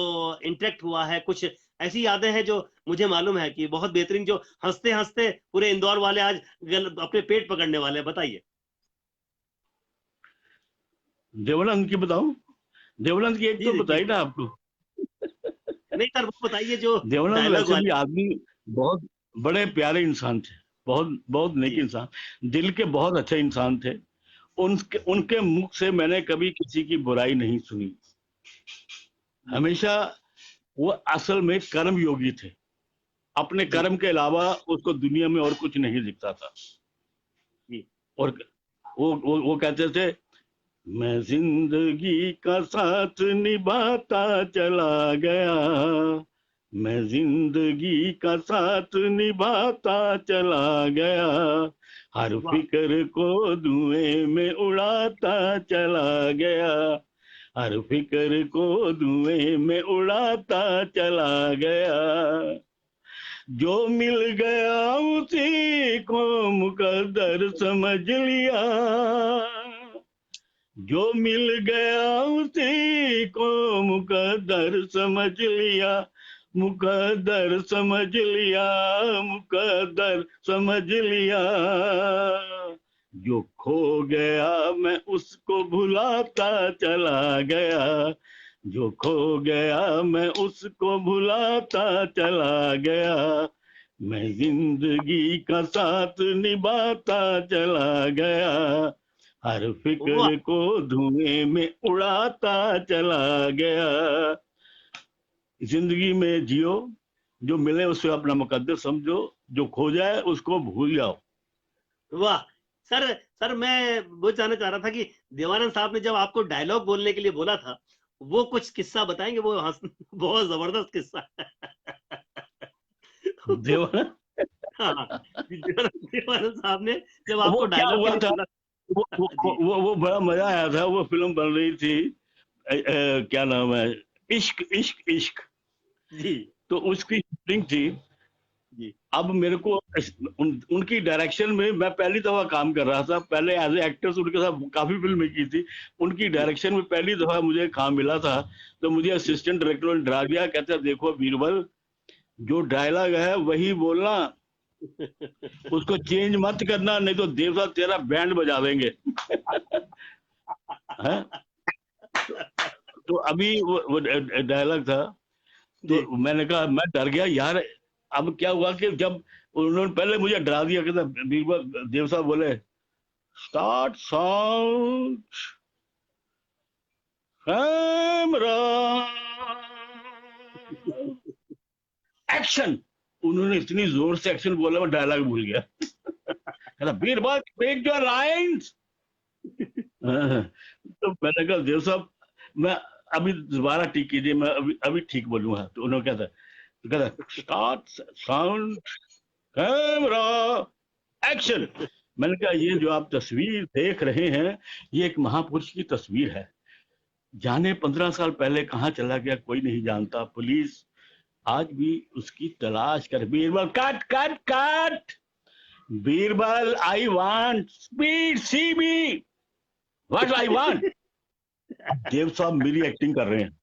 इंटरेक्ट हुआ है, कुछ ऐसी यादें हैं जो मुझे मालूम है कि बहुत बेहतरीन, जो हंसते हंसते पूरे इंदौर वाले आज अपने पेट पकड़ने वाले हैं, बताइए। देवानंद की बताऊं? देवानंद की एक जी तो जी बताई प्लीज। ना आपको। नहीं सर, वो बताइए जो देवानंद डायलॉग वैसे भी वाले। आदमी बहुत बड़े प्यारे इंसान थे, बहुत बहुत नेक जी इंसान, दिल के बहुत अच्छे इंसान थे। उनके उनके मुख से मैंने कभी किसी की बुराई नहीं सुनी। जी हमेशा वो असल में कर्म योगी थे। अपने जी कर्म के अलावा उसको दुनिया में और कुछ नहीं दिखता था। जी। और वो कहते थे, मैं जिंदगी का साथ निभाता चला गया, मैं जिंदगी का साथ निभाता चला गया, हर वाह फिक्र को धुएं में उड़ाता चला गया, हर फिक्र को धुएं में उड़ाता चला गया, जो मिल गया उसी को मुकद्दर समझ लिया, जो मिल गया उसी को मुकद्दर समझ लिया, मुकद्दर समझ लिया, मुकद्दर समझ लिया, जो खो गया मैं उसको भुलाता चला गया, जो खो गया मैं उसको भुलाता चला गया, मैं जिंदगी का साथ निभाता चला गया, हर वाह। फिक्र को धुएं में उड़ाता चला गया। जिंदगी में जियो, जो मिले उससे अपना मुकद्दर समझो, जो खो जाए उसको भूल जाओ। वाह सर। सर मैं वो जानना चाह रहा था कि देवानंद साहब ने जब आपको डायलॉग बोलने के लिए बोला था, वो कुछ किस्सा बताएंगे, वो बहुत जबरदस्त किस्सा है। देवा हाँ, देवानंद साहब ने जब आपको वो क्या डायलॉग के हुआ लिए था, बोला। जी वो बड़ा मजा आया था। वो फिल्म बन रही थी, क्या नाम है, इश्क इश्क इश्क। जी तो उसकी शूटिंग थी। जी अब मेरे को उनकी डायरेक्शन में मैं पहली दफा काम कर रहा था। पहले एज ए एक्टर्स उनके साथ काफी फिल्में की थी, उनकी जी डायरेक्शन में पहली दफा मुझे काम मिला था। तो मुझे जी असिस्टेंट डायरेक्टर ने डरा दिया, कहते देखो बीरबल, जो डायलॉग है वही बोलना, उसको चेंज मत करना, नहीं तो देवता तेरा बैंड बजा देंगे। है? तो, तो अभी वो डायलॉग था। जी। तो मैंने कहा, मैं डर गया यार। अब क्या हुआ कि जब उन्होंने पहले मुझे डरा दिया, कहता बीरबल, देव साहब बोले, स्टार्ट साउंड, कैमरा, एक्शन। उन्होंने इतनी जोर से एक्शन बोला, मैं डायलॉग भूल गया। कहता बीरबल टेक योर लाइंस। तो मैंने कहा देव साहब, मैं अभी दोबारा ठीक कीजिए, मैं अभी अभी ठीक बोलूंगा। तो उन्होंने कहता स्टार्ट साउंड, कैमरा, एक्शन। मैंने कहा ये जो आप तस्वीर देख रहे हैं, ये एक महापुरुष की तस्वीर है। जाने 15 साल पहले कहाँ चला गया कोई नहीं जानता, पुलिस आज भी उसकी तलाश कर। Birbal cut cut cut, Birbal I want speed C B, what I want. Dev sahab मेरी एक्टिंग कर रहे हैं,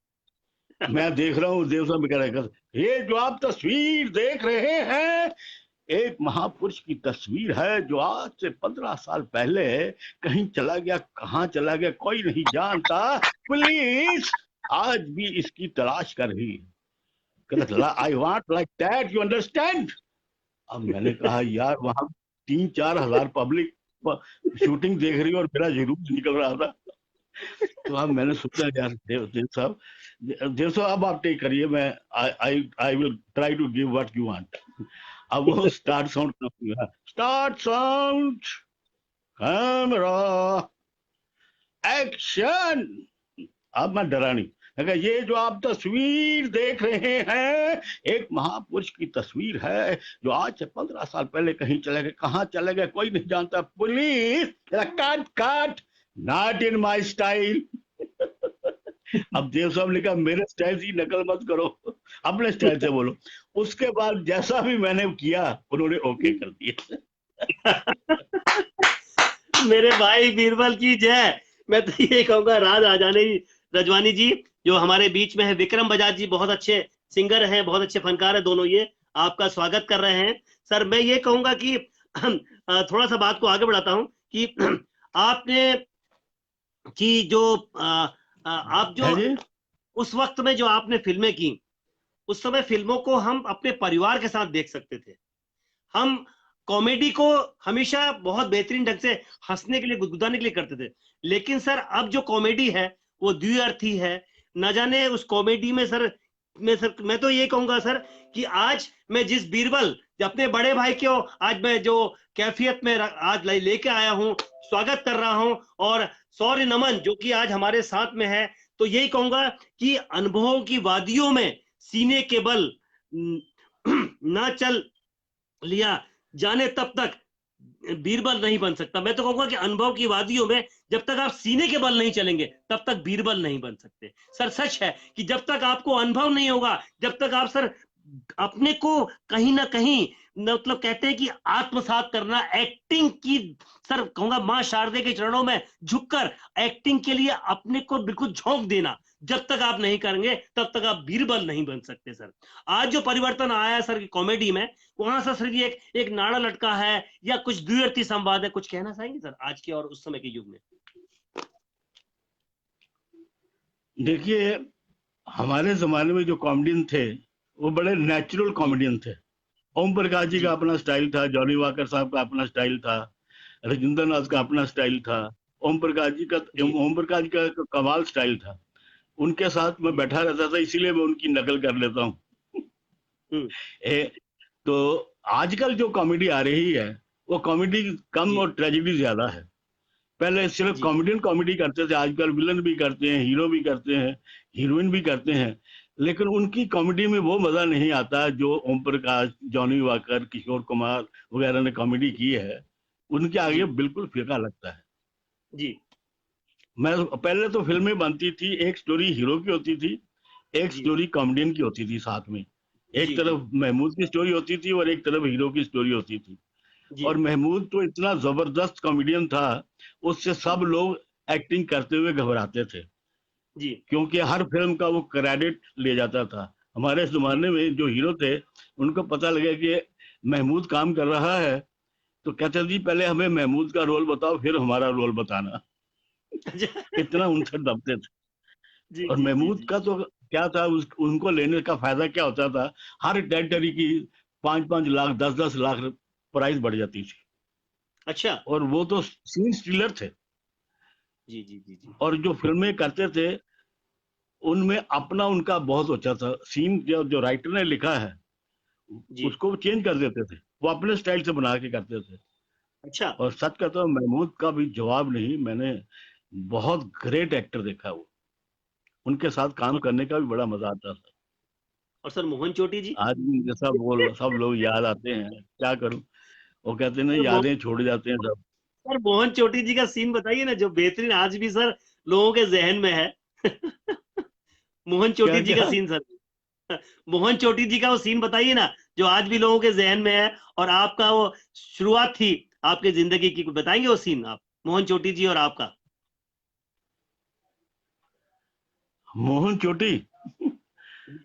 मैं देख रहा हूँ। देव साहब कह रहे हैं, ये जो आप तस्वीर देख रहे हैं, एक महापुरुष की तस्वीर है जो आज से 15 साल पहले कहीं चला गया, कहाँ चला गया कोई नहीं जानता, पुलिस आज भी इसकी तलाश कर रही है। कहता I want like that, you understand. अब मैंने कहा यार, वहां 3-4 हजार पब्लिक शूटिंग देख रही है और मेरा जुलूस निकल रहा था। तो अब मैंने सोचा यार, देव साहब अब आप टेक करिए, मैं I will try to give what you want. अब वो स्टार्ट साउंड, कैमरा, एक्शन। अब मैं डरा नहीं, अगर ये जो आप तस्वीर देख रहे हैं, एक महापुरुष की तस्वीर है जो आज से 15 साल पहले कहीं चले गए, कहाँ चले गए कोई नहीं जानता। पुलिस, काट काट, नॉट इन माई स्टाइल। अब देव साहब ने कहा मेरे स्टाइल की नकल मत करो, अपने स्टाइल से बोलो। उसके बाद जैसा भी मैंने किया उन्होंने ओके कर दिया। मेरे भाई बीरबल की जय। मैं तो ये कहूंगा राज रजवानी जी जो हमारे बीच में है, विक्रम बजाज जी बहुत अच्छे सिंगर हैं, बहुत अच्छे फनकार है दोनों, ये आपका स्वागत कर रहे हैं। सर मैं ये कहूंगा कि थोड़ा सा बात को आगे बढ़ाता हूं कि आपने कि जो आप जो उस वक्त में जो आपने फिल्में की, उस समय फिल्मों को हम अपने परिवार के साथ देख सकते थे। हम कॉमेडी को हमेशा बहुत बेहतरीन ढंग से हंसने के लिए, गुदगुदाने के लिए करते थे। लेकिन सर अब जो कॉमेडी है वो द्विअर्थी है। न जाने उस कॉमेडी में सर मैं तो ये कहूंगा सर कि आज मैं जिस बीरबल अपने बड़े भाई को आज मैं जो कैफियत में आज लेके आया हूं, स्वागत कर रहा हूं, और सौर्य नमन जो कि आज हमारे साथ में है, तो यही कहूंगा कि अनुभवों की वादियों में सीने के बल ना चल लिया जाने तब तक बीरबल नहीं बन सकता। मैं तो कहूंगा कि अनुभव की वादियों में जब तक आप सीने के बल नहीं चलेंगे तब तक बीरबल नहीं बन सकते। सर सच है कि जब तक आपको अनुभव नहीं होगा, जब तक आप सर अपने को कहीं ना कहीं मतलब कहते हैं कि आत्मसात करना, एक्टिंग की सर कहूंगा मां शारदे के चरणों में झुककर एक्टिंग के लिए अपने को बिल्कुल झोंक देना, जब तक आप नहीं करेंगे तब तक आप बीरबल नहीं बन सकते। सर आज जो परिवर्तन आया है सर की कॉमेडी में, वहां से सर एक नाड़ा लटका है या कुछ द्विअर्थी संवाद है, कुछ कहना चाहेंगे सर आज के और उस समय के युग में? देखिए हमारे जमाने में जो कॉमेडियन थे वो बड़े नेचुरल कॉमेडियन थे। ओम प्रकाश जी का अपना स्टाइल था, जॉनी वॉकर साहब का अपना स्टाइल था, राजेंद्र नाथ का अपना स्टाइल था। ओम प्रकाश जी का कमाल स्टाइल था। उनके साथ मैं बैठा रहता था, इसीलिए मैं उनकी नकल कर लेता हूँ। तो आजकल जो कॉमेडी आ रही है वो कॉमेडी कम और ट्रेजेडी ज्यादा है। पहले सिर्फ कॉमेडियन कॉमेडी करते थे, आजकल विलन भी करते हैं, हीरो भी करते हैं, हीरोइन भी करते हैं, लेकिन उनकी कॉमेडी में वो मजा नहीं आता जो ओम प्रकाश, जॉनी वॉकर, किशोर कुमार वगैरह ने कॉमेडी की है। उनके आगे बिल्कुल फीका लगता है जी। मैं पहले तो फिल्में बनती थी, एक स्टोरी हीरो की होती थी, एक स्टोरी कॉमेडियन की होती थी साथ में। एक तरफ महमूद की स्टोरी होती थी और एक तरफ हीरो की स्टोरी होती थी। और महमूद तो इतना जबरदस्त कॉमेडियन था, उससे सब लोग एक्टिंग करते हुए घबराते थे जी, क्योंकि हर फिल्म का वो क्रेडिट ले जाता था। हमारे जमाने में जो हीरो थे उनको पता लगे कि महमूद काम कर रहा है तो कहते जी पहले हमें महमूद का रोल बताओ फिर हमारा रोल बताना। इतना उनसे दबते थे। और महमूद का तो क्या था, उनको लेने का फायदा क्या होता था, हर टेरिटरी की 5-5 लाख 10-10 लाख प्राइस बढ़ जाती थी। अच्छा। और वो तो सीन स्टीलर थे। जी जी जी जी। और जो फिल्में करते थे उनमें अपना उनका बहुत अच्छा था। सीन जो राइटर ने लिखा है उसको चेंज कर देते थे, वो अपने स्टाइल से बना के करते थे। अच्छा। और सच कहता हूँ महमूद का भी जवाब नहीं, मैंने बहुत ग्रेट एक्टर देखा वो, उनके साथ काम करने का भी बड़ा मजा आता था। और सर मोहन चोटी जी, आज भी जैसा बोल सब लोग याद आते हैं, क्या करूं, वो कहते हैं ना यादें छोड़ जाते हैं सब। सर मोहन चोटी जी का सीन बताइए ना जो बेहतरीन आज भी सर लोगों के जहन में है। मोहन चोटी जी का सीन सर, मोहन चोटी जी का वो सीन बताइए ना जो आज भी लोगों के जहन में है, और आपका वो शुरुआत थी आपके जिंदगी की, बताएंगे वो सीन आप, मोहन चोटी जी और आपका? मोहन चोटी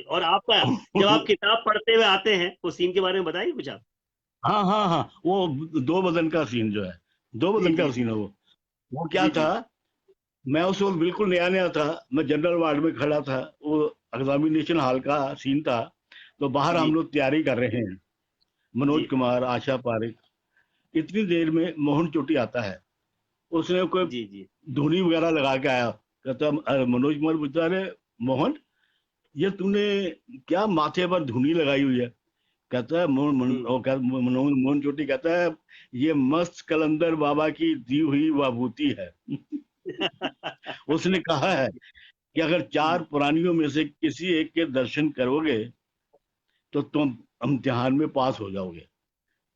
और आपका जब आप किताब पढ़ते हुए आते हैं वो सीन के बारे में बताइए कुछ आप। हाँ हाँ हाँ, वो 2 बदन का सीन जो है, 2 बदन का सीन है वो क्या था, मैं उस वक्त बिल्कुल नया नया था, मैं जनरल वार्ड में खड़ा था, वो एग्जामिनेशन हॉल का सीन था। तो बाहर हम लोग तैयारी कर रहे हैं, मनोज कुमार, आशा पारिक, इतनी देर में मोहन चोटी आता है। उसने कोई धुनी वगैरह लगा के आया, कहता मनोज कुमार पूछता, अरे मोहन ये तूने क्या माथे पर धुनी लगाई हुई है? कहता है मोहन चोटी कहता है ये मस्त कलंदर बाबा की दी हुई विभूति है। उसने कहा है कि अगर 4 पुरानियों में से किसी एक के दर्शन करोगे तो तुम इम्तिहान में पास हो जाओगे।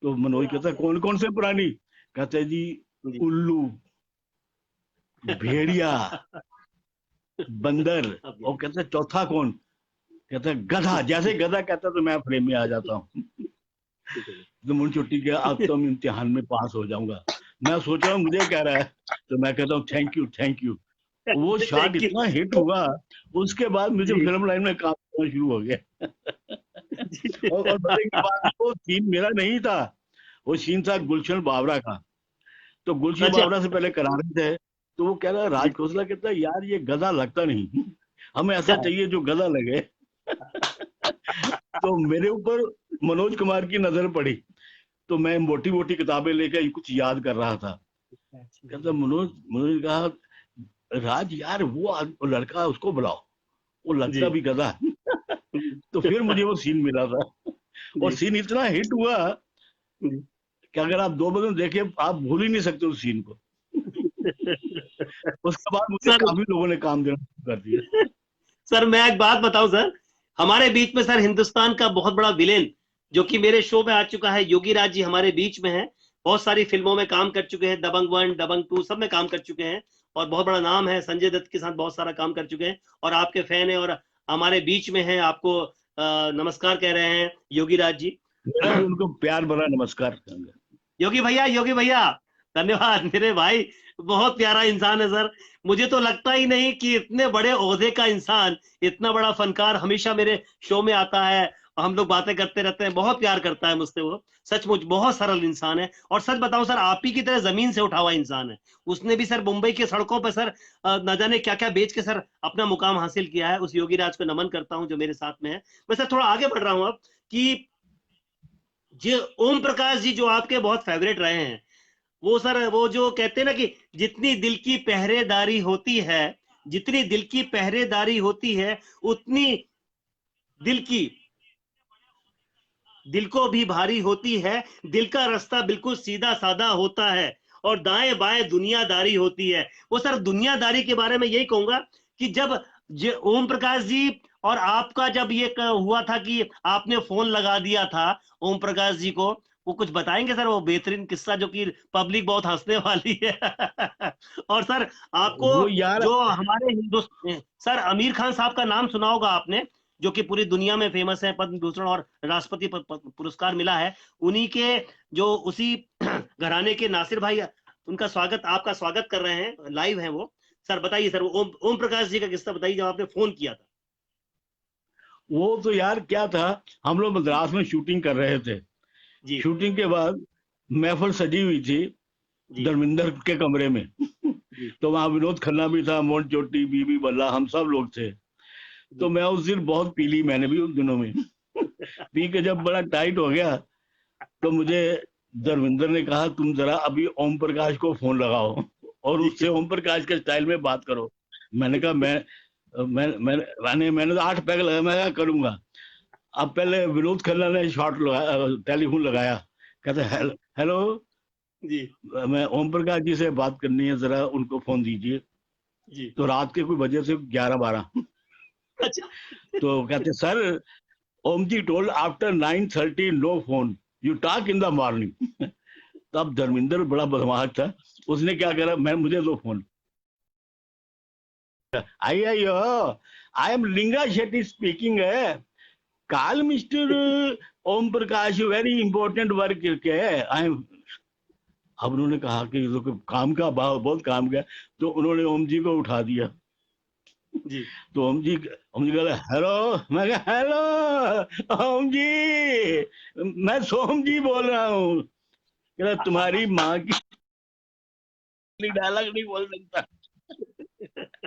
तो मनोज कहता कौन कौन से पुरानी? कहते जी उल्लू, भेड़िया, बंदर, और कहते चौथा कौन? कहते गधा। जैसे गधा कहता तो मैं फ्रेम में आ जाता हूँ। तो मुन छुट्टी किया, अब तो मैं इम्तिहान में पास हो जाऊंगा। मैं सोच रहा हूँ मुझे कह रहा है, तो मैं कहता हूँ थैंक यू थैंक यू। वो शॉट इतना हिट हुआ, उसके बाद मुझे फिल्म लाइन में काम करना शुरू हो गया। और मजे की बात, वो सीन मेरा नहीं था, वो सीन था गुलशन बावरा का। तो गुलशन बावरा से पहले करा रहे थे, तो वो कह रहा है, राज खोसला कहता है यार ये गधा लगता नहीं, हमें ऐसा चाहिए जो गधा लगे। तो मेरे ऊपर मनोज कुमार की नजर पड़ी, तो मैं मोटी मोटी किताबें लेकर कुछ याद कर रहा था। कहता मनोज ने कहा राज यार वो लड़का उसको बुलाओ, वो लगता भी गधा। तो फिर मुझे वो सीन मिला था, और सीन इतना हिट हुआ कि अगर आप 2 बजे देखे आप भूल ही नहीं सकते उस सीन को। उसके बाद मुझे काफी लोगों ने काम देना शुरू कर दिया। सर मैं एक बात बताऊं सर, हमारे बीच में सर हिंदुस्तान का बहुत बड़ा विलेन जो कि मेरे शो में आ चुका है, योगी राज जी हमारे बीच में है। बहुत सारी फिल्मों में काम कर चुके हैं, दबंग 1 दबंग 2 सब में काम कर चुके हैं, और बहुत बड़ा नाम है। संजय दत्त के साथ बहुत सारा काम कर चुके हैं, और आपके फैन है, और हमारे बीच में है। आपको नमस्कार कह रहे हैं योगी राज जी। उनको प्यार भरा नमस्कार। योगी भैया धन्यवाद मेरे भाई, बहुत प्यारा इंसान है सर। मुझे तो लगता ही नहीं कि इतने बड़े ओहदे का इंसान, इतना बड़ा फनकार हमेशा मेरे शो में आता है, हम लोग बातें करते रहते हैं, बहुत प्यार करता है मुझसे। वो सचमुच बहुत सरल इंसान है, और सच बताऊं सर आप ही की तरह जमीन से उठा हुआ इंसान है। उसने भी सर मुंबई की सड़कों पर सर न जाने क्या क्या बेच के सर अपना मुकाम हासिल किया है। उस योगी राज को नमन करता हूं जो मेरे साथ में है। मैं सर थोड़ा आगे बढ़ रहा हूं अब, कि जो ओम प्रकाश जी जो आपके बहुत फेवरेट रहे हैं, वो सर वो जो कहते हैं ना कि जितनी दिल की पहरेदारी होती है, जितनी दिल की पहरेदारी होती है उतनी दिल को भी भारी होती है। दिल का रास्ता बिल्कुल सीधा साधा होता है, और दाएं बाएं दुनियादारी होती है। वो सर दुनियादारी के बारे में यही कहूंगा कि जब ओम प्रकाश जी और आपका जब ये हुआ था कि आपने फोन लगा दिया था ओम प्रकाश जी को, वो कुछ बताएंगे सर, वो बेहतरीन किस्सा जो कि पब्लिक बहुत हंसने वाली है। और सर आपको जो हमारे हिंदुस्तान सर आमिर खान साहब का नाम सुना होगा आपने, जो कि पूरी दुनिया में फेमस है, पद्म भूषण और राष्ट्रपति पुरस्कार मिला है। उन्हीं के जो उसी घराने के नासिर भाई उनका स्वागत, आपका स्वागत कर रहे हैं, लाइव है वो। सर बताइए सर, ओम प्रकाश जी का किस्सा बताइए जब आपने फोन किया था। वो तो यार क्या था, हम लोग मद्रास में शूटिंग कर रहे थे जी। शूटिंग के बाद महफिल सजी हुई थी धर्मेंद्र के कमरे में। तो वहां विनोद खन्ना भी था, मोहन चोटी, बीबी बल्ला, हम सब लोग थे। तो मैं उस दिन बहुत पी ली, मैंने भी उन दिनों में पी के जब बड़ा टाइट हो गया, तो मुझे धर्मेंद्र ने कहा तुम जरा अभी ओम प्रकाश को फोन लगाओ और उससे ओम प्रकाश के स्टाइल में बात करो। मैंने कहा मैंने तो 8 पैग लगाया, मैं करूंगा। अब पहले विनोद खन्ना ने शॉट लगाया, टेलीफोन लगाया, कहते हेलो जी, मैं ओम प्रकाश जी से बात करनी है, जरा उनको फोन दीजिए जी। तो रात के कोई बजे से 11-12 अच्छा। तो कहते sir Om ji told after 9:30 no phone, you talk in the morning. तब धर्मेंद्र बड़ा बदमाश था, उसने क्या करा, मुझे दो फोन। I am Linga Shetty speaking है, call mister Om Prakash, very important work है आई एम। अब उन्होंने कहा कि काम का बहुत काम का, तो उन्होंने ओम जी को उठा दिया जी। तो ओम जी कह हेलो, मैं कहा हेलो ओम जी, मैं सोम जी बोल रहा हूँ। कह तुम्हारी माँ की डायलॉग नहीं बोल सकता।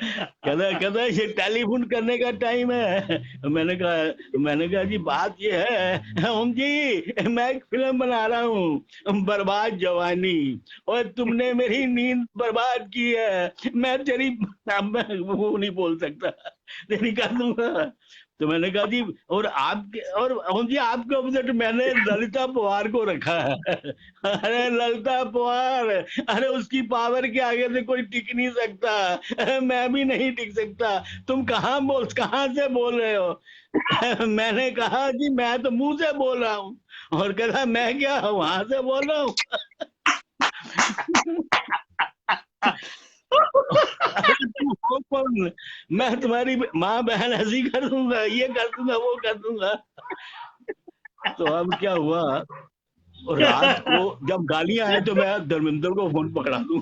कहता ये टेलीफोन करने का टाइम है। मैंने कहा जी बात ये है ओम जी, मैं एक फिल्म बना रहा हूँ बर्बाद जवानी, और तुमने मेरी नींद बर्बाद की है। मैं तेरी वो नहीं बोल सकता, तेरी कर दूंगा। तो मैंने कहा जी, और आपके और ओम जी आपके ऑपोजिट मैंने ललिता पवार को रखा है। अरे ललिता पवार, अरे उसकी पावर के आगे से कोई टिक नहीं सकता, मैं भी नहीं टिक सकता। तुम कहाँ से बोल रहे हो? मैंने कहा जी मैं तो मुंह से बोल रहा हूँ। और कह रहा मैं क्या वहां से बोल रहा हूँ? अरे तुम हो कौन? मैं तुम्हारी माँ बहन ऐसी कर दूंगा, ये कर दूंगा, वो कर दूंगा। तो अब क्या हुआ, और रात को जब गालियां आए तो मैं धर्मेंद्र को फोन पकड़ा दूं।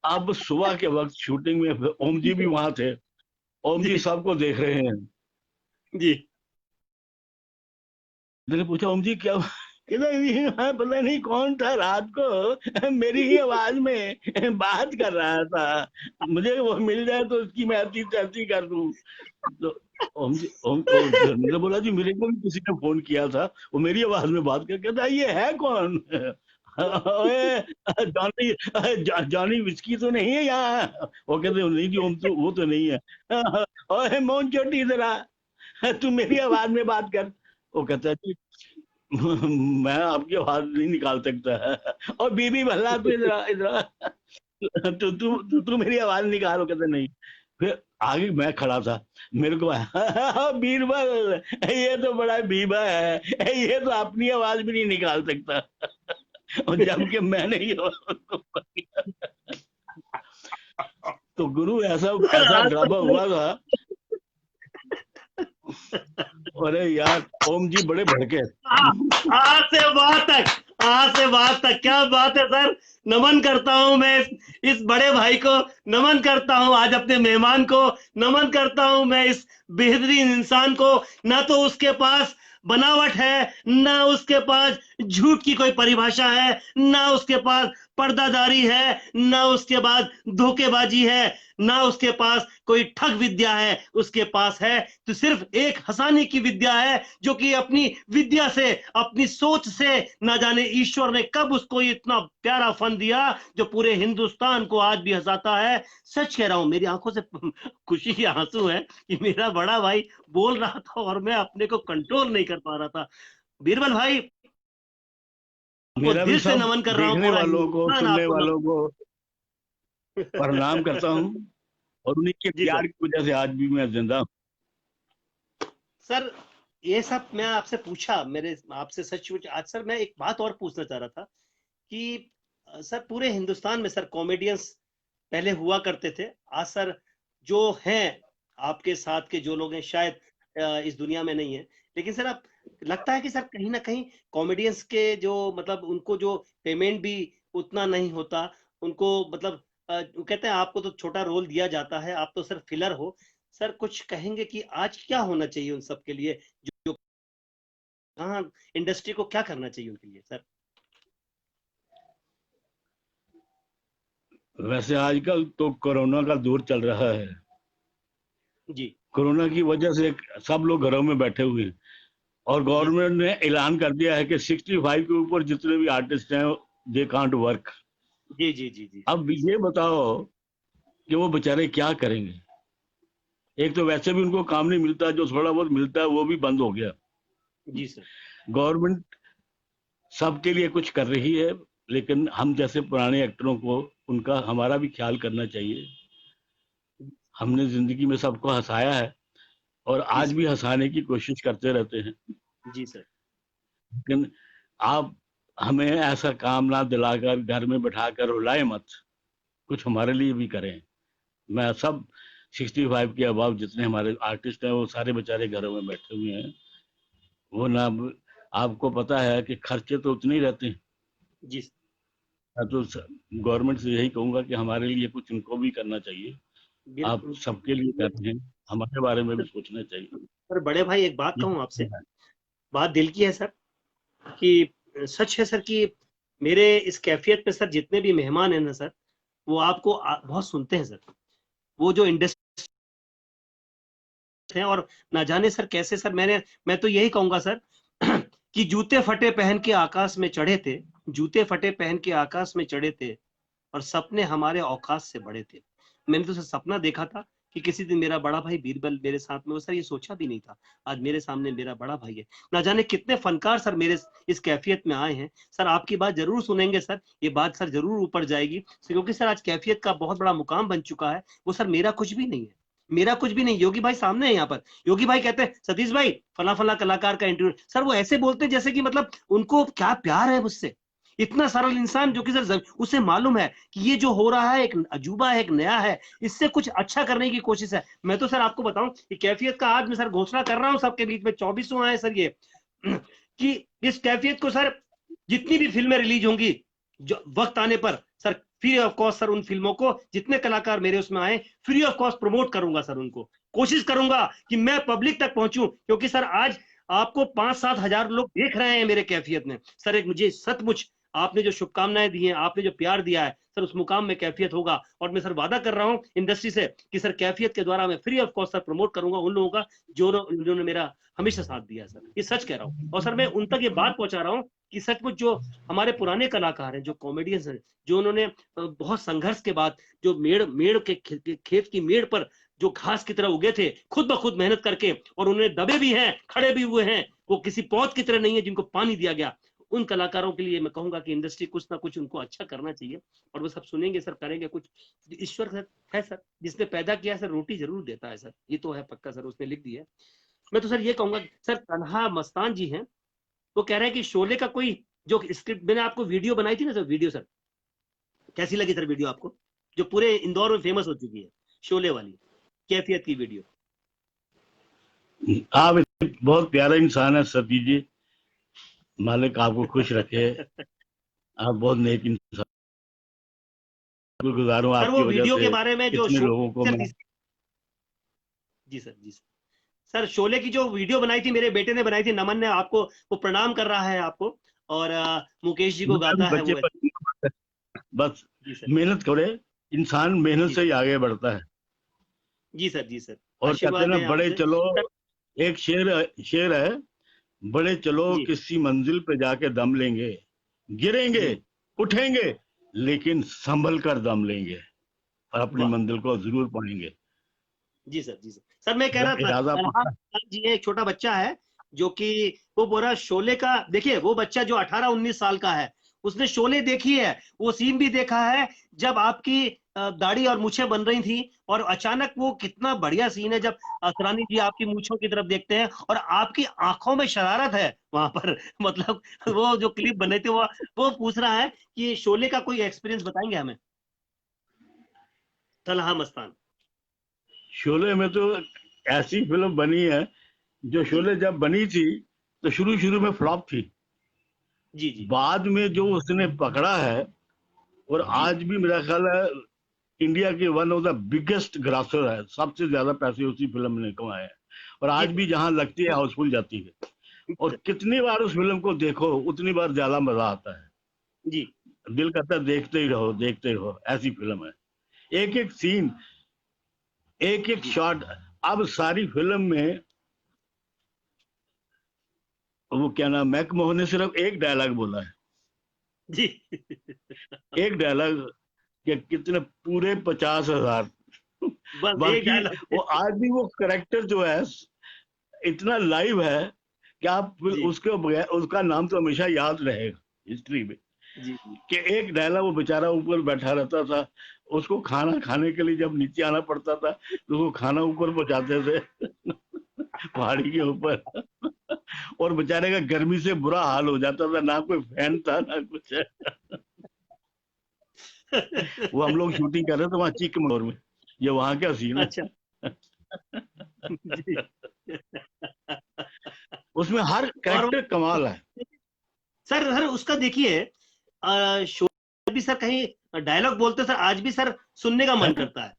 अब सुबह के वक्त शूटिंग में ओम जी भी वहां थे, ओम जी सबको देख रहे हैं। जी मैंने पूछा ओम जी क्या? कहता ये पता नहीं कौन था रात को मेरी ही आवाज में बात कर रहा था, मुझे वो मिल जाए तो उसकी मैं ऐसी तैसी कर दूं। तो धर्मेंद्र बोला जी मेरे को भी किसी ने फोन किया था, वो मेरी आवाज में बात कर, कहता ये है कौन? ओए जॉनी, जॉनी विस्की तो नहीं है यहाँ? वो कहते नहीं जी वो तो नहीं है। ओए मोहन चोटी इधर आ, तू मेरी आवाज में बात कर। वो कहता है जी मैं आपकी आवाज नहीं निकाल सकता है। और बीबी भल्ला तू इधर इधर, तू मेरी आवाज निकालो। कहते नहीं। फिर आगे मैं खड़ा था, मेरे को बीरबल ये तो बड़ा बीबा है, ये तो अपनी आवाज भी नहीं निकाल सकता। और जबकि मैंने ही तो गुरु ऐसा ऐसा ड्रामा हुआ था। अरे यार ओम जी बड़े भड़के। आ से बात तक, आ से बात तक, क्या बात है सर। नमन करता हूं मैं इस बड़े भाई को, नमन करता हूं आज अपने मेहमान को, नमन करता हूं मैं इस बेहतरीन इंसान को। ना तो उसके पास बनावट है, ना उसके पास झूठ की कोई परिभाषा है, ना उसके पास पर्दादारी है, ना उसके पास धोखेबाजी है, ना उसके पास कोई ठग विद्या है। उसके पास है तो सिर्फ एक हंसाने की विद्या है, जो कि अपनी विद्या से, अपनी सोच से, ना जाने ईश्वर ने कब उसको इतना प्यारा फन दिया जो पूरे हिंदुस्तान को आज भी हंसाता है। सच कह रहा हूं, मेरी आंखों से खुशी के आंसू है कि मेरा बड़ा भाई बोल रहा था और मैं अपने को कंट्रोल नहीं कर पा रहा था। बीरबल भाई को मेरा भी दिल से सब नमन कर रहा हूं, देखने पूरा वालों को, हिंदुस्तान सुनने आपको वालों को प्रणाम करता हूँ, और उन्हीं के जी सर। प्यार की वजह से आज भी मैं जिंदा हूँ। सर ये सब मैं आपसे पूछा, मेरे आपसे सचमुच आज सर मैं एक बात और पूछना चाह रहा था कि सर पूरे हिंदुस्तान में सर कॉमेडियंस पहले हुआ करते थे। आज सर जो हैं आपके साथ के जो लोग हैं शायद इस दुनिया में नहीं है, लेकिन सर अब लगता है कि सर कहीं ना कहीं कॉमेडियंस के जो मतलब उनको जो पेमेंट भी उतना नहीं होता, उनको मतलब वो कहते हैं आपको तो छोटा रोल दिया जाता है, आप तो सिर्फ फिलर हो। सर कुछ कहेंगे कि आज क्या होना चाहिए उन सब के लिए, जो हाँ इंडस्ट्री को क्या करना चाहिए उनके लिए सर? वैसे आजकल तो कोरोना का दौर चल रहा है, जी कोरोना की वजह से सब लोग घरों में बैठे हुए हैं, और जी गवर्नमेंट ने ऐलान कर दिया है कि 65 के ऊपर जितने भी आर्टिस्ट हैं दे कांट वर्क। जी जी जी जी अब ये बताओ कि वो बेचारे क्या करेंगे? एक तो वैसे भी उनको काम नहीं मिलता, जो थोड़ा बहुत मिलता है वो भी बंद हो गया। जी सर। गवर्नमेंट सबके लिए कुछ कर रही है, लेकिन हम जैसे पुराने एक्टरों को उनका हमारा भी ख्याल करना चाहिए। हमने जिंदगी में सबको हंसाया है, और जी आज सर। भी हंसाने की कोशिश करते रहते हैं, जी सर। लेकिन आप हमें ऐसा काम ना दिलाकर घर में बैठाकर रुलाए मत, कुछ हमारे लिए भी करें। मैं सब 65 के अबाव जितने हमारे आर्टिस्ट हैं वो सारे बेचारे घरों में बैठे हुए हैं। वो ना, आपको पता है कि खर्चे तो उतने ही रहते हैं। जी सर। मैं तो गवर्नमेंट से यही कहूंगा कि हमारे लिए कुछ उनको भी करना चाहिए। आप बिल्कुल। सबके लिए कर रहे हैं, हमारे बारे में भी सोचना चाहिए। सर बड़े भाई एक बात ये कहूं आपसे, बात दिल की है सर, कि सच है सर कि मेरे इस कैफियत पे सर जितने भी मेहमान हैं ना सर, वो आपको बहुत सुनते हैं सर। वो जो इंडस्ट्री है, और ना जाने सर कैसे सर, मैं तो यही कहूंगा सर कि जूते फटे पहन के आकाश में चढ़े थे, जूते फटे पहन के आकाश में चढ़े थे, और सपने हमारे औकात से बड़े थे। मैंने तो सर सपना देखा था कि किसी दिन मेरा बड़ा भाई बीरबल मेरे साथ में हो। सर ये सोचा भी नहीं था, आज मेरे सामने मेरा बड़ा भाई है। ना जाने कितने फनकार सर मेरे इस कैफियत में आए हैं। सर आपकी बात जरूर सुनेंगे सर, ये बात सर जरूर ऊपर जाएगी, क्योंकि सर आज कैफियत का बहुत बड़ा मुकाम बन चुका है। वो सर मेरा कुछ भी नहीं है, मेरा कुछ भी नहीं। योगी भाई सामने है यहाँ पर, योगी भाई कहते हैं सतीश भाई फला फला कलाकार का इंटरव्यू। सर वो ऐसे बोलते हैं जैसे कि मतलब उनको क्या प्यार है मुझसे। इतना सरल इंसान जो कि सर उसे मालूम है कि ये जो हो रहा है एक अजूबा है, एक नया है, इससे कुछ अच्छा करने की कोशिश है। मैं तो सर आपको बताऊं कि कैफियत का आज मैं सर घोषणा कर रहा हूं सबके बीच में, 24वां है सर ये, कि इस कैफियत को सर जितनी भी फिल्में रिलीज होंगी जो वक्त आने पर sir free of cost sir उन फिल्मों को जितने कलाकार मेरे उसमें आए फ्री ऑफ कॉस्ट प्रमोट करूंगा सर। उनको कोशिश करूंगा कि मैं पब्लिक तक पहुंचूं, क्योंकि सर आज आपको 5-7 हजार लोग देख रहे हैं मेरे कैफियत में। सर एक मुझे सचमुच आपने जो शुभकामनाएं दी हैं, आपने जो प्यार दिया है सर, उस मुकाम में कैफियत होगा। और मैं सर वादा कर रहा हूं इंडस्ट्री से कि सर कैफियत के द्वारा मैं free of cost sir promote करूंगा उन लोगों का जिन्होंने मेरा हमेशा साथ दिया सर। ये सच कह रहा हूं। और सर मैं उन तक ये बात पहुंचा रहा हूं कि सचमुच जो हमारे पुराने कलाकार हैं, जो कॉमेडियंस हैं, जो उन्होंने बहुत संघर्ष के बाद जो मेड़ के खेत की मेड़ पर जो घास की तरह उगे थे, खुद ब खुद मेहनत करके, और उन्होंने दबे भी हैं, खड़े भी हुए हैं, वो किसी पौध की तरह नहीं है जिनको पानी दिया गया। उन कलाकारों के लिए मैं कहूंगा कि इंडस्ट्री कुछ ना कुछ उनको अच्छा करना चाहिए, और वो सब सुनेंगे सर, करेंगे कुछ। ईश्वर सर है सर, जिसने पैदा किया सर रोटी जरूर देता है सर, ये तो है पक्का सर, उसने लिख दिया है। मैं तो सर ये कहूंगा सर, तन्हा मस्तान जी हैं, वो कह रहे हैं कि शोले का कोई जो स्क्रिप्ट मैंने आपको वीडियो बनाई थी ना सर, वीडियो सर कैसी लगी सर वीडियो आपको, जो पूरे इंदौर में फेमस हो चुकी है, शोले वाली कैफियत की वीडियो। आप बहुत प्यारा इंसान है सतीश जी, मालिक आपको खुश रखे। आप बहुत नेक इंसान, गुजार हूं सर आपकी वो वजह वीडियो से के बारे में जो इतने लोगों को मैं। जी सर, जी सर। सर शोले की जो वीडियो बनाई थी मेरे बेटे ने बनाई थी, नमन ने, आपको वो प्रणाम कर रहा है आपको, और मुकेश जी को गाता है बच्चे वो। पर बस जी सर, मेहनत करे, इंसान मेहनत जी से ही आगे बढ़ता है। जी सर, जी सर, और कहते हैं आशीर्वाद ना, है बड़े आपसे चलो, सर। एक शेर है, बड़े चलो जी किसी मंजिल पे जाके दम लेंगे, गिरेंगे जी, उठेंगे लेकिन संभल कर दम लेंगे और अपनी वाह, मंजिल को जरूर पाएंगे। जी सर, जी सर। सर मैं कह जब रहा था इरादा तनहा पक्का। जी, एक छोटा बच्चा है जो कि वो बोल रहा शोले का, देखिए वो बच्चा जो 18-19 साल का है, उसने शोले देखी है, वो सीन भी देखा है जब आपकी दाढ़ी और मूछें बन रही थी, और अचानक वो कितना बढ़िया सीन है जब असरानी जी आपकी मूछों की तरफ देखते हैं और आपकी आंखों में शरारत है वहां पर मतलब वो जो क्लिप बने थे वो पूछ रहा है कि शोले का कोई एक्सपीरियंस बताएंगे हमें, तलहा मस्तान। शोले में तो ऐसी फिल्म बनी है, जो जी शोले जब बनी थी तो शुरू शुरू में फ्लॉप थी, जी, जी बाद में जो उसने पकड़ा है, और जी, आज भी मेरा ख्याल है इंडिया की वन ऑफ द बिगेस्ट ग्रासर है, सबसे ज्यादा पैसे उसी फिल्म ने कमाए हैं। और जी आज भी जहां लगती है हाउसफुल जाती है, और सर, कितनी बार उस फिल्म को देखो उतनी बार ज्यादा मजा आता है। जी दिल करता है देखते ही रहो देखते ही रहो, ऐसी फिल्म है। एक एक सीन, एक एक जी, शॉट। अब सारी फिल्म में वो क्या नाम, मैकमोहन ने सिर्फ एक डायलॉग बोला है, जी एक डायलॉग के कितने पूरे 50,000। बस एक बाकी डायलॉग। वो आज भी वो करेक्टर जो है इतना लाइव है कि आप जी उसके बगैर, उसका नाम तो हमेशा याद रहेगा हिस्ट्री में। जी, जी कि एक डायलॉग, वो बेचारा ऊपर बैठा रहता था, उसको खाना खाने के लिए जब नीचे आना पड़ता था तो उसको खाना ऊपर पहुंचाते थे पहाड़ी के ऊपर, और बेचारे का गर्मी से बुरा हाल हो जाता था, ना कोई फैन था ना कुछ है। वो हम लोग शूटिंग कर रहे थे वहां चिकमंगलूर में, ये वहां का सीन अच्छा, है। जी उसमें हर और कैरेक्टर कमाल है। सर सर उसका देखिए शो भी सर कहीं डायलॉग बोलते सर आज भी सर सुनने का मन है? करता है।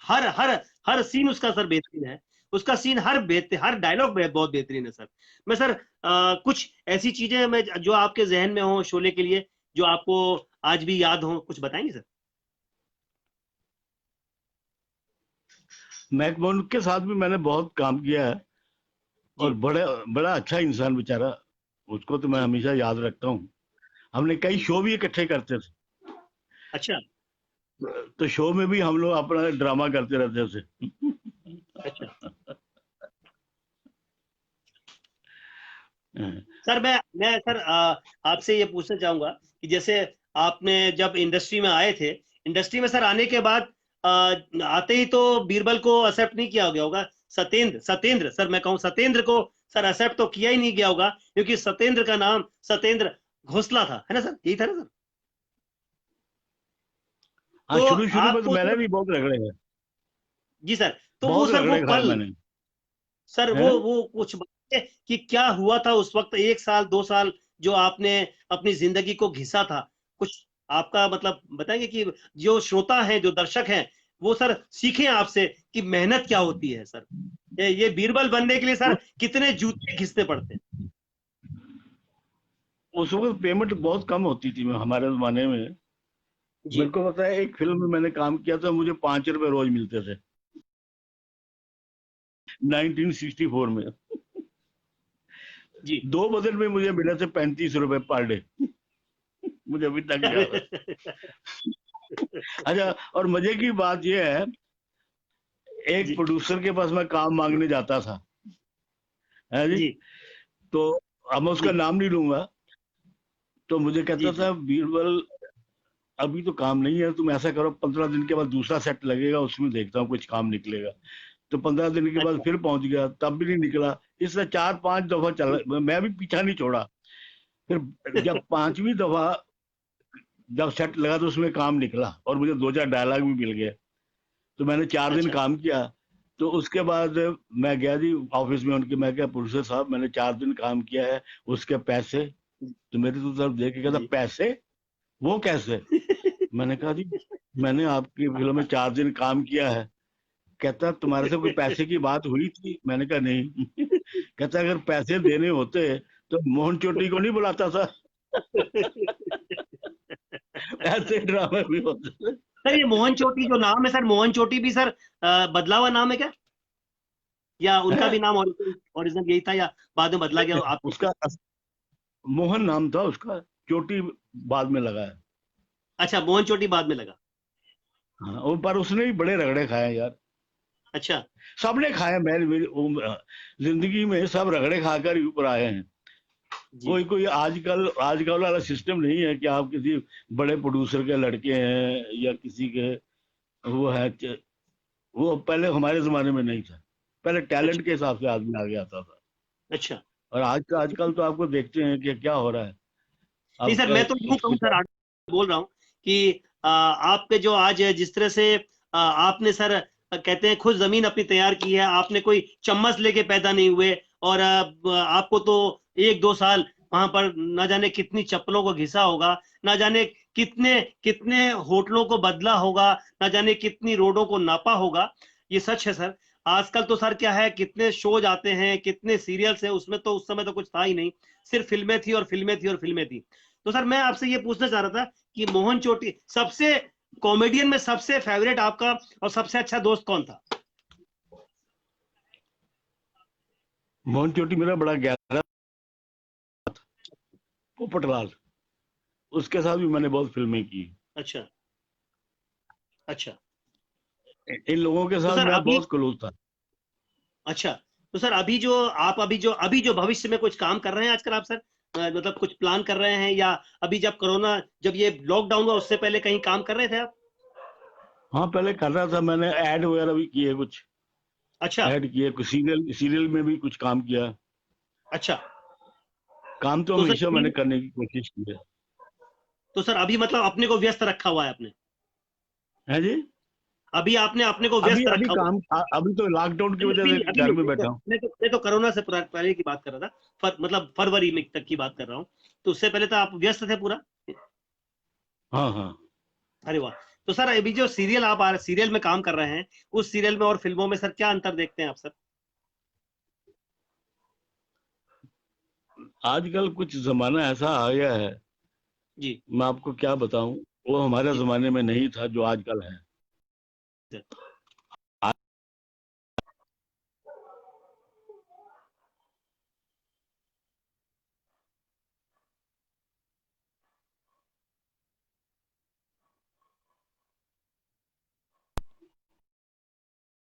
हर हर हर सीन उसका सर बेहतरीन है, उसका सीन हर डायलॉग बहुत बेहतरीन है सर। मैं सर कुछ ऐसी चीजें मैं जो आपके जहन में हो शोले के लिए, जो आपको आज भी याद हो, कुछ बताएंगे सर। मैकमोहन के साथ भी मैंने बहुत काम किया है, और जी बड़े बड़ा अच्छा इंसान बेचारा, उसको तो मैं जी, हमेशा याद रखता हूँ। हमने कई जी शो भी इकट्ठे करते थे। अच्छा, तो शो में भी हम लोग अपना ड्रामा करते रहते हैं उसे। अच्छा सर, मैं सर आपसे ये पूछना चाहूंगा कि जैसे आपने जब इंडस्ट्री में आए थे, इंडस्ट्री में सर आने के बाद आते ही तो बीरबल को एक्सेप्ट नहीं किया गया होगा। सत्येंद्र सत्येंद्र सर, मैं कहूँ सत्येंद्र को सर एक्सेप्ट तो किया ही नहीं गया होगा, क्योंकि सत्येंद्र का नाम सत्येंद्र घोषला था, है ना सर? यही था ना सर? हाँ, तो शुरू शुरू में तो आपको मैंने तो, भी बहुत रगड़े हैं, जी सर, तो वो बहुत सर वो रगड़े खाए पल, मैंने। सर हैं? वो कुछ बताइए कि क्या हुआ था उस वक्त, 1 साल 2 साल जो आपने अपनी जिंदगी को घिसा था, कुछ आपका मतलब बताएंगे कि जो श्रोता हैं, जो दर्शक हैं, वो सर सीखें आपसे कि मेहनत क्या होती है सर। ये बीरबल बनने के लिए सर कितने जूते घिसने पड़ते हैं। उस वक्त पेमेंट बहुत कम होती थी हमारे जमाने में। जी मेरे को पता है, एक फिल्म में मैंने काम किया था, मुझे 5 रुपए रोज मिलते थे 1964 में। जी 2 बजट में मुझे मिले थे 35 रुपए पर डे। मुझे अभी तक याद है। अच्छा, और मजे की बात यह है, एक जी प्रोड्यूसर के पास मैं काम मांगने जाता था, है जी। जी तो अब मैं उसका जी नाम नहीं लूंगा। तो मुझे जी कहता जी था, बीरबल अभी तो काम नहीं है, तुम ऐसा करो 15 दिन के बाद दूसरा सेट लगेगा, उसमें देखता हूँ कुछ काम निकलेगा। तो 15 दिन के बाद अच्छा फिर पहुंच गया, तब भी नहीं निकला। इसलिए 4-5 दफा चल, मैं भी पीछा नहीं छोड़ा। फिर जब 5वीं दफा जब सेट लगा तो उसमें काम निकला और मुझे 2-4 डायलॉग भी मिल गए। तो मैंने 4 दिन अच्छा काम किया। तो उसके बाद मैं गया जी ऑफिस में उनके, मैं क्या प्रोड्यूसर साहब, मैंने 4 दिन काम किया है, उसके पैसे? तो मेरी तो तरफ देख के कहता, जी पैसे? वो कैसे? मैंने कहा जी, मैंने आपकी फिल्म में 4 दिन काम किया है। कहता, तुम्हारे से कोई पैसे की बात हुई थी? मैंने कहा नहीं। कहता, अगर पैसे देने होते तो मोहन चोटी को नहीं बुलाता था। ऐसे ड्रामे भी होते थे। सर, ये मोहन चोटी जो नाम है सर, मोहन चोटी भी सर बदला हुआ नाम है क्या, या उनका भी हैं? नाम ओरिजिनल यही था, या बाद में बदला गया आप? उसका मोहन नाम था उसका, चोटी बाद में लगा है। अच्छा, मोहन चोटी बाद में लगा। हाँ, पर उसने भी बड़े रगड़े खाए यार। अच्छा सबने खाए, जिंदगी में सब रगड़े खाकर ही ऊपर आए हैं। जी कोई कोई आजकल आजकल वाला सिस्टम नहीं है कि आप किसी बड़े प्रोड्यूसर के लड़के हैं या किसी के वो है। वो पहले हमारे जमाने में नहीं था। पहले अच्छा टैलेंट के हिसाब से आदमी आगे आता था। अच्छा। और आजकल तो आपको देखते हैं कि क्या हो रहा है। नहीं सर, आपका मैं तो यूं कहूँ सर, आज बोल रहा हूँ कि आपके जो आज जिस तरह से आपने सर कहते हैं खुद जमीन अपनी तैयार की है, आपने कोई चम्मच लेके पैदा नहीं हुए, और आपको तो 1 2 साल वहां पर ना जाने कितनी चप्पलों को घिसा होगा, ना जाने कितने कितने होटलों को बदला होगा, ना जाने कितनी रोडों को नापा होगा। ये सच है सर। आजकल तो सर क्या है, कितने शोज आते हैं, कितने सीरियल्स हैं, उसमें तो उस समय तो कुछ था ही नहीं, सिर्फ फिल्में थी और फिल्में थी और फिल्में थी। तो सर मैं आपसे ये पूछना चाह रहा था कि मोहन चोटी सबसे, कॉमेडियन में सबसे फेवरेट आपका और सबसे अच्छा दोस्त कौन था? मोहन चोटी मेरा बड़ा गहरा, पोपटलाल, उसके साथ भी मैंने बहुत फिल्में की। अच्छा अच्छा। इन लोगों के तो साथ सर मैं अभी, बहुत क्लोज था। अच्छा, तो सर अभी जो आप अभी जो भविष्य में कुछ काम कर रहे हैं आजकल आप सर, मतलब कुछ प्लान कर रहे हैं, या अभी जब कोरोना, जब ये लॉकडाउन हुआ उससे पहले कहीं काम कर रहे थे आप? हाँ, पहले कर रहा था, मैंने ऐड वगैरह भी किए कुछ। अच्छा ऐड किए कुछ, सीरियल सीरियल में भी कुछ काम किया। अच्छा। काम तो तो सर हमेशा अभी, मैंने करने की कोशिश की है। तो सर अभी मतलब अपने को व्यस्त रखा हुआ है आपने, है जी। अभी आपने अपने को अभी व्यस्त अभी रखा हुआ काम अभी तो लॉकडाउन की है? वजह अभी से नहीं, अभी घर नहीं, में बैठा हूँ। मैं तो कोरोना से पहले की बात कर रहा था, मतलब फरवरी में तक की बात कर रहा हूँ। तो उससे पहले तो आप व्यस्त थे पूरा। हाँ हाँ। अरे वाह। तो सर अभी जो सीरियल में काम कर रहे हैं, उस सीरियल में और फिल्मों में सर क्या अंतर देखते हैं आप सर? आजकल कुछ जमाना ऐसा आ गया है, जी मैं आपको क्या बताऊं, वो हमारे जी जमाने में नहीं था जो आजकल है। सर।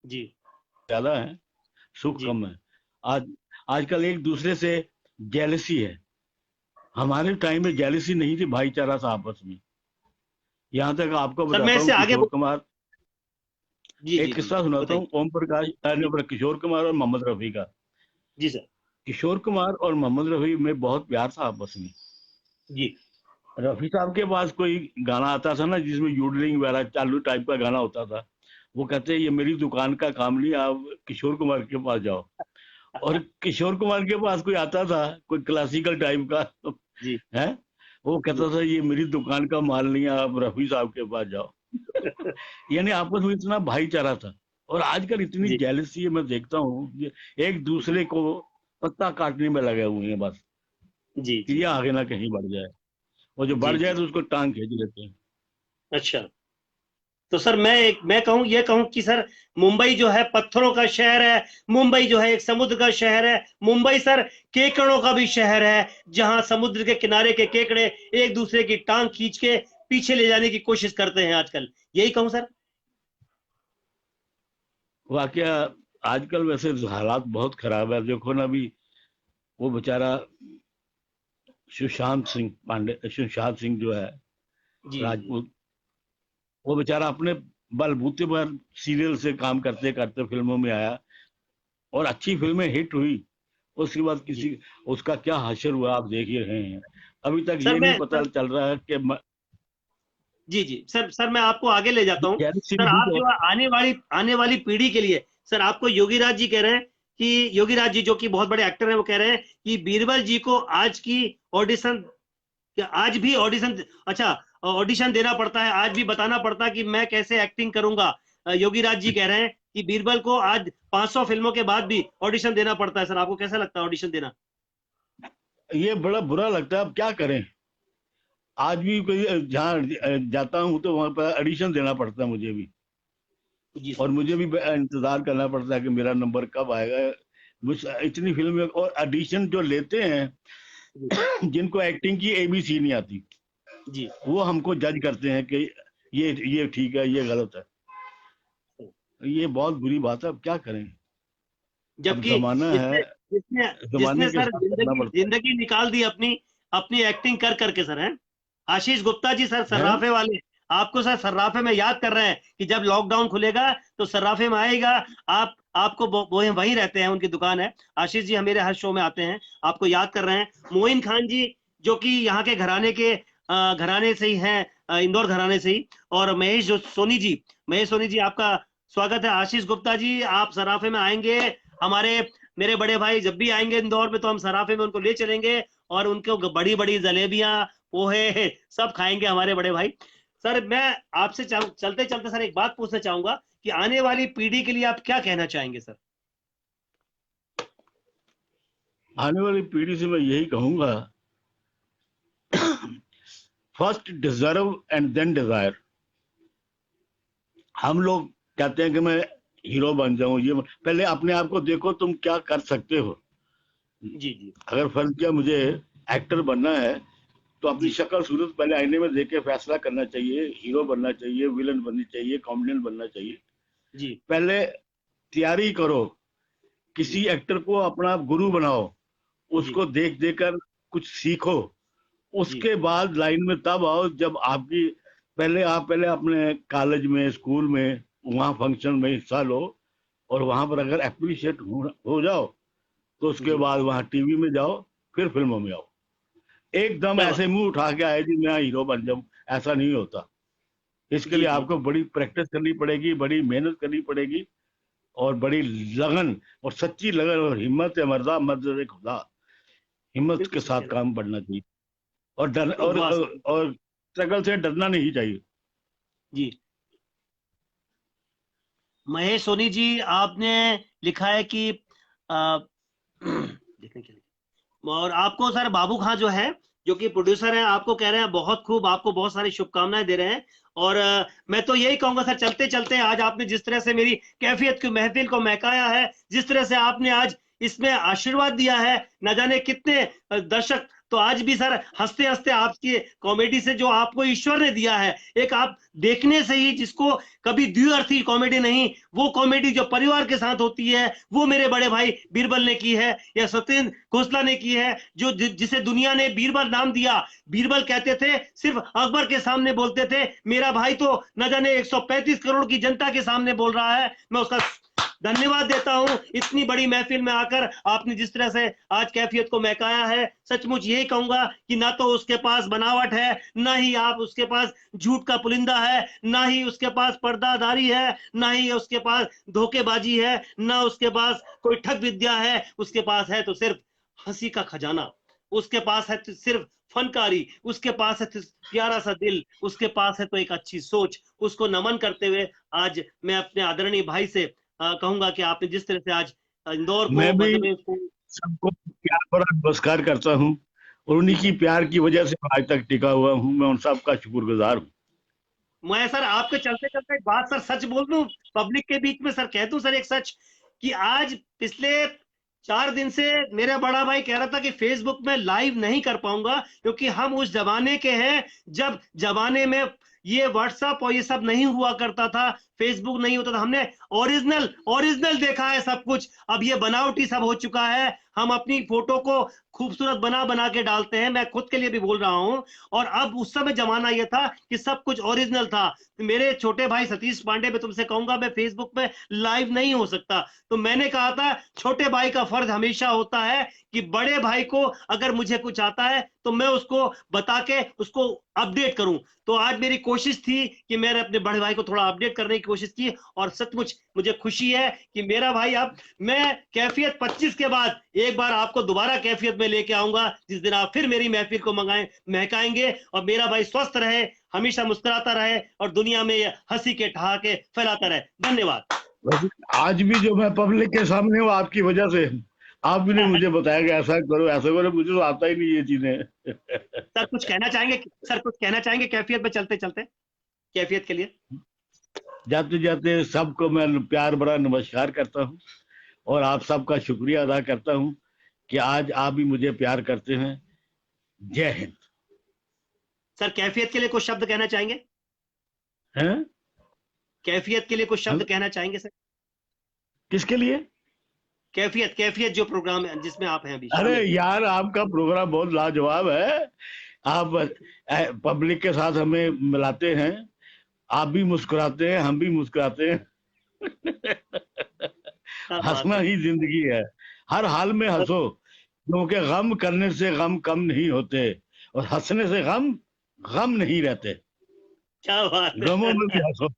जी ज्यादा है, सुख जी कम है। आज आजकल एक दूसरे से जेलसी है। हमारे टाइम में जेलसी नहीं थी, भाईचारा था आपस में। यहाँ तक आपको सर, मैं बताता इससे हूँ, आगे किशोर कुमार, जी जी एक जी किस्सा सुनाता बताइए। हूँ, ओम प्रकाश जी किशोर कुमार और मोहम्मद रफी का। जी सर। किशोर कुमार और मोहम्मद रफी में बहुत प्यार था आपस में। जी रफी साहब के पास कोई गाना आता था ना, जिसमें यूडलिंग वगैरह चालू टाइप का गाना होता था, वो कहते ये मेरी दुकान का काम नहीं, आप किशोर कुमार के पास जाओ। और किशोर कुमार के पास कोई आता था, कोई क्लासिकल टाइप का जी है, वो जी कहता था ये मेरी दुकान का माल नहीं है, आप रफी साहब के पास जाओ। यानी आपस में इतना भाईचारा था। और आजकल इतनी जी जेलसी है, मैं देखता हूँ ये एक दूसरे को पत्ता काटने में लगे हुए हैं बस, जी कि जी ये जी आगे ना कहीं बढ़ जाए, और जो जी बढ़ जाए जी। तो उसको टांग खींच लेते हैं। अच्छा, तो सर मैं कहूँ, ये कहूँ कि सर मुंबई जो है पत्थरों का शहर है, मुंबई जो है एक समुद्र का शहर है, मुंबई सर केकड़ों का भी शहर है, जहां समुद्र के किनारे के केकड़े एक दूसरे की टांग खींच के पीछे ले जाने की कोशिश करते हैं आजकल, यही कहूँ सर। वाकया आजकल वैसे हालात बहुत खराब है। देखो ना, अभी वो बेचारा सुशांत सिंह जो है, जी जी राजपूत, वो बेचारा अपने बलबूते पर सीरियल से काम करते करते फिल्मों में आया, और अच्छी फिल्में हिट हुई। उसके बाद जी। किसी उसका क्या हश्र हुआ आप देख ही रहे हैं। अभी तक सर ये नहीं मैं पता सर चल रहा है कि जी जी सर मैं आपको आगे ले जाता हूँ। जेलसी सर भी आप तो। जो है आने वाली पीढ़ी के लिए, सर आपको योगी राज जी कह रहे हैं कि योगी राज जी जो कि बहुत बड़े एक्टर हैं, वो कह रहे हैं कि बीरबल जी को आज की ऑडिशन, क्या आज भी ऑडिशन, अच्छा, ऑडिशन देना पड़ता है, आज भी बताना पड़ता है कि मैं कैसे एक्टिंग करूंगा। योगी राज जी कह रहे हैं कि बीरबल को आज 500 फिल्मों के बाद भी ऑडिशन देना पड़ता है। सर आपको कैसा लगता है ऑडिशन देना? ये बड़ा बुरा लगता है, अब क्या करें। आज भी कोई जहाँ जाता हूँ तो वहां पर एडिशन देना पड़ता है मुझे भी। जी और सर। मुझे भी इंतजार करना पड़ता है कि मेरा नंबर कब आएगा। इतनी फिल्में और एडिशन जो लेते हैं, जी जिनको एक्टिंग की एबीसी नहीं आती, जी। वो हमको जज करते हैं कि ये ठीक है, ये गलत है। ये बहुत बुरी बात है, अब क्या करें। अब जबकि जमाना है, जिसने जिसने जमाने जिसने के सर साथ चलना जिंदगी पड़ता जिंदगी निकाल दी अपनी अपनी एक्टिंग कर करके, सर हैं आशीष गुप्ता जी, सर है। सर्राफे वाले। आपको सर सर्राफे में याद कर रहे हैं कि जब लॉकडाउन खुलेगा तो सर्राफे में आएगा। आप आपको वो वहीं रहते हैं, उनकी दुकान है। आशीष जी मेरे हर शो में आते हैं, आपको याद कर रहे हैं। मोइन खान जी जो कि यहाँ के घराने से ही हैं, इंदौर घराने से ही। और महेश सोनी जी आपका स्वागत है। आशीष गुप्ता जी आप सराफे में आएंगे, हमारे मेरे बड़े भाई जब भी आएंगे इंदौर में तो हम सराफे में उनको ले चलेंगे, और उनको बड़ी बड़ी जलेबियां, पोहे सब खाएंगे हमारे बड़े भाई। सर मैं आपसे चलते चलते सर एक बात पूछना चाहूंगा कि आने वाली पीढ़ी के लिए आप क्या कहना चाहेंगे सर? आने वाली पीढ़ी से मैं यही कहूंगा, first deserve and then desire. हम लोग कहते हैं कि मैं हीरो बन जाऊं, ये पहले अपने आप को देखो तुम क्या कर सकते हो। जी जी अगर फर्ज किया मुझे एक्टर बनना है, तो अपनी जी शक्ल सूरत पहले आईने में देख के फैसला करना चाहिए, हीरो बनना चाहिए, विलन बननी चाहिए, कॉमेडियन बनना चाहिए। जी पहले तैयारी करो, किसी एक्टर को अपना गुरु बनाओ, जी उसको देख देख कर कुछ सीखो। जी उसके बाद लाइन में तब आओ जब आपकी, पहले अपने कॉलेज में, स्कूल में, वहां फंक्शन में हिस्सा लो, और वहां पर अगर अप्रिशिएट हो जाओ, तो उसके जी। बाद वहां टीवी में जाओ, फिर फिल्मों में आओ। एकदम क्या बात! ऐसे मुंह उठा के आए जी मैं हीरो बन जाऊं, ऐसा नहीं होता। इसके जी लिए जी आपको बड़ी प्रैक्टिस करनी पड़ेगी, बड़ी मेहनत करनी पड़ेगी, और बड़ी लगन और सच्ची लगन और हिम्मत है मर्दा, मदद खुदा, हिम्मत बिल्कुल के सही कह साथ रहे काम बढ़ना चाहिए। और डर हैं। वाह सर! और स्ट्रगल से डरना नहीं चाहिए। जी। महेश सोनी जी आपने लिखा है कि देखने के लिए, और आपको सर बाबू खां जो है, जो कि प्रोड्यूसर है, आपको कह रहे हैं बहुत खूब, आपको बहुत सारी शुभकामनाएं दे रहे हैं। और मैं तो यही कहूंगा सर, चलते चलते आज आपने जिस तरह से मेरी कैफियत की महफिल को महकाया है, जिस तरह से आपने आज इसमें आशीर्वाद दिया है, न जाने कितने दर्शक तो आज भी सर हंसते हंसते आपकी कॉमेडी से जो आपको ईश्वर ने दिया है, एक आप देखने से ही जिसको कभी द्विअर्थी कॉमेडी नहीं, वो कॉमेडी जो परिवार के साथ होती है वो मेरे बड़े भाई बीरबल ने की है या सत्येंद्र खोसला ने की है, जो जिसे दुनिया ने बीरबल नाम दिया। बीरबल कहते थे सिर्फ अकबर के सामने बोलते थे, मेरा भाई तो न जाने 135 करोड़ की जनता के सामने बोल रहा है। मैं उसका धन्यवाद देता हूं। इतनी बड़ी महफिल में आकर आपने जिस तरह से आज कैफियत को महकाया है, सचमुच यही कहूंगा कि ना तो उसके पास बनावट है, ना ही आप उसके पास झूठ का पुलिंदा है, ना ही उसके पास पर्दादारी है, ना ही उसके पास धोखेबाजी है, ना उसके पास कोई ठग विद्या है। उसके पास है तो सिर्फ हंसी का खजाना, उसके पास है तो सिर्फ फनकारी, उसके पास है तो प्यारा सा दिल, उसके पास है तो एक अच्छी सोच। उसको नमन करते हुए आज मैं अपने आदरणीय भाई से कहूंगा कि आपने जिस तरह से आज इंदौर को, मैं भी मध्य प्रदेश को, सबको प्यार भरा नमस्कार करता हूँ और उन्हीं की प्यार की वजह से आज तक टिका हुआ हूँ। मैं उन सबका शुक्रगुजार हूँ। मैं सर आपके चलते चलते एक बात सर सच बोल दूं पब्लिक के बीच में, सर कह दूं सर एक सच कि आज पिछले 4 दिन से मेरा बड़ा भाई कह रहा था कि फेसबुक में लाइव नहीं कर पाऊंगा, क्योंकि हम उस जमाने के हैं जब जमाने में ये व्हाट्सएप और ये सब नहीं हुआ करता था, फेसबुक नहीं होता था। हमने ओरिजिनल देखा है सब कुछ। अब ये बनावटी सब हो चुका है। हम अपनी फोटो को खूबसूरत बना बना के डालते हैं, मैं खुद के लिए भी बोल रहा हूं। और अब उस समय जमाना ये था कि सब कुछ ओरिजिनल था। मेरे छोटे भाई सतीश पांडे, मैं तुमसे कहूंगा मैं फेसबुक में लाइव नहीं हो सकता। तो मैंने कहा था छोटे भाई का फर्ज हमेशा होता है कि बड़े भाई को अगर मुझे कुछ आता है तो मैं उसको बता के उसको अपडेट करूं। तो आज मेरी कोशिश थी कि मैंने अपने बड़े भाई को थोड़ा अपडेट करने की कोशिश की, और सचमुच मुझे खुशी है कि मेरा भाई, अब मैं कैफियत 25 के बाद एक बार आपको दोबारा कैफियत में लेके आऊंगा, जिस दिन आप फिर मेरी महफिल को महकाएंगे, और मेरा भाई स्वस्थ रहे, हमेशा मुस्कुराता रहे और दुनिया में हंसी के ठहाके फैलाता रहे। धन्यवाद। आज भी जो मैं पब्लिक के सामने हूँ आपकी वजह से। आपने मुझे बताया कि ऐसा करो ऐसा करो, मुझे तो आता ही नहीं ये चीजें। सर कुछ कहना चाहेंगे? सर कुछ कहना चाहेंगे कैफियत में चलते चलते, कैफियत के लिए? जाते जाते सबको मैं प्यार भरा नमस्कार करता हूँ और आप सबका शुक्रिया अदा करता हूँ कि आज आप भी मुझे प्यार करते हैं। जय हिंद। सर कैफियत के लिए कुछ शब्द कहना चाहेंगे? हैं? कैफियत के लिए कुछ शब्द कहना चाहेंगे सर? किसके लिए? कैफियत जो प्रोग्राम है जिसमें आप हैं अभी। अरे यार, आपका प्रोग्राम बहुत लाजवाब है। आप पब्लिक के साथ हमें मिलाते हैं, आप भी मुस्कुराते हैं, हम भी मुस्कुराते हैं। हंसना ही जिंदगी है, हर हाल में हंसो, क्योंकि गम करने से गम कम नहीं होते और हंसने से गम नहीं रहते। क्या बात है। गमों में भी हंसो।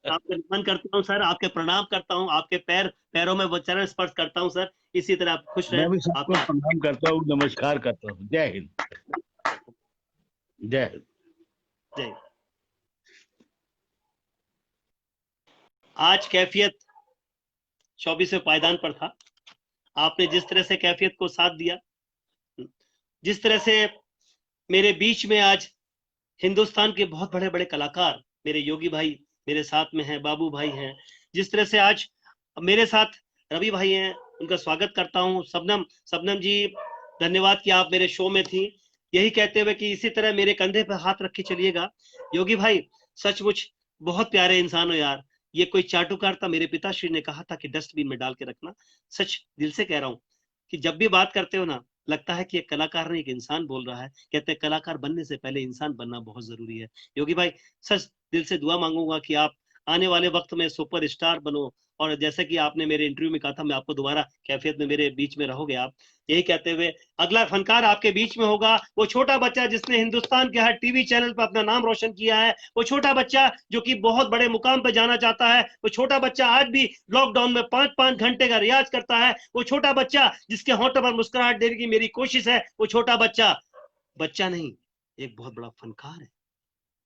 आपको नमन करता हूँ सर, आपके प्रणाम करता हूँ, आपके पैरों में वो चरण स्पर्श करता हूँ सर। इसी तरह आप खुश रहे। मैं भी सबको आपका प्रणाम करता हूँ, नमस्कार करता हूँ। जय हिंद। जय हिंद। जय। आज कैफियत 24वें पायदान पर था। आपने जिस तरह से कैफियत को साथ दिया, जिस तरह से मेरे बीच में आज हिंदुस्तान के बहुत बड़े बड़े कलाकार, मेरे योगी भाई मेरे साथ में हैं, बाबू भाई हैं, जिस तरह से आज मेरे साथ रवि भाई हैं, उनका स्वागत करता हूं। सबनम जी, धन्यवाद कि आप मेरे शो में थी। यही कहते हुए कि इसी तरह मेरे कंधे पर हाथ रख के चलिएगा। योगी भाई सचमुच बहुत प्यारे इंसान हो यार। ये कोई चाटुकार था, मेरे पिताश्री ने कहा था कि डस्टबिन में डाल के रखना। सच दिल से कह रहा हूं कि जब भी बात करते हो ना, लगता है कि एक कलाकार नहीं एक इंसान बोल रहा है। कहते हैं कलाकार बनने से पहले इंसान बनना बहुत जरूरी है। योगी भाई सच दिल से दुआ मांगूंगा कि आप आने वाले वक्त में सुपर स्टार बनो, और जैसे कि आपने मेरे इंटरव्यू में कहा था, मैं आपको दोबारा कैफियत में मेरे बीच में रहोगे आप। यही कहते हुए अगला फनकार आपके बीच में होगा, वो छोटा बच्चा जिसने हिंदुस्तान के हर टीवी चैनल पर अपना नाम रोशन किया है, वो छोटा बच्चा जो कि बहुत बड़े मुकाम पर जाना चाहता है, वो छोटा बच्चा आज भी लॉकडाउन में 5-5 घंटे का रियाज करता है, वो छोटा बच्चा जिसके होंठों पर मुस्कुराहट देने की मेरी कोशिश है, वो छोटा बच्चा नहीं, एक बहुत बड़ा फनकार है,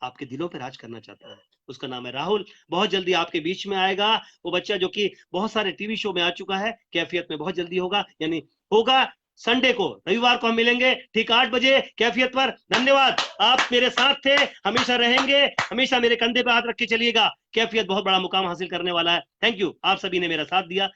आपके दिलों पर राज करना चाहता है। उसका नाम है राहुल। बहुत जल्दी आपके बीच में आएगा वो बच्चा जो कि बहुत सारे टीवी शो में आ चुका है। कैफियत में बहुत जल्दी होगा, यानी होगा संडे को, रविवार को हम मिलेंगे ठीक 8 बजे कैफियत पर। धन्यवाद, आप मेरे साथ थे, हमेशा रहेंगे, हमेशा मेरे कंधे पे हाथ रख के चलिएगा। कैफियत बहुत बड़ा मुकाम हासिल करने वाला है। थैंक यू, आप सभी ने मेरा साथ दिया।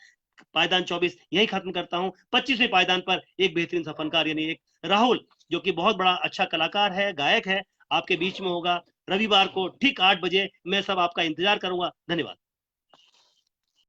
पायदान 24 यही खत्म करता हूं। 25वें पायदान पर एक बेहतरीन सा फनकार, यानी एक राहुल, जो कि बहुत बड़ा अच्छा कलाकार है, गायक है, आपके बीच में होगा रविवार को ठीक 8 बजे। मैं सब आपका इंतजार करूंगा। धन्यवाद।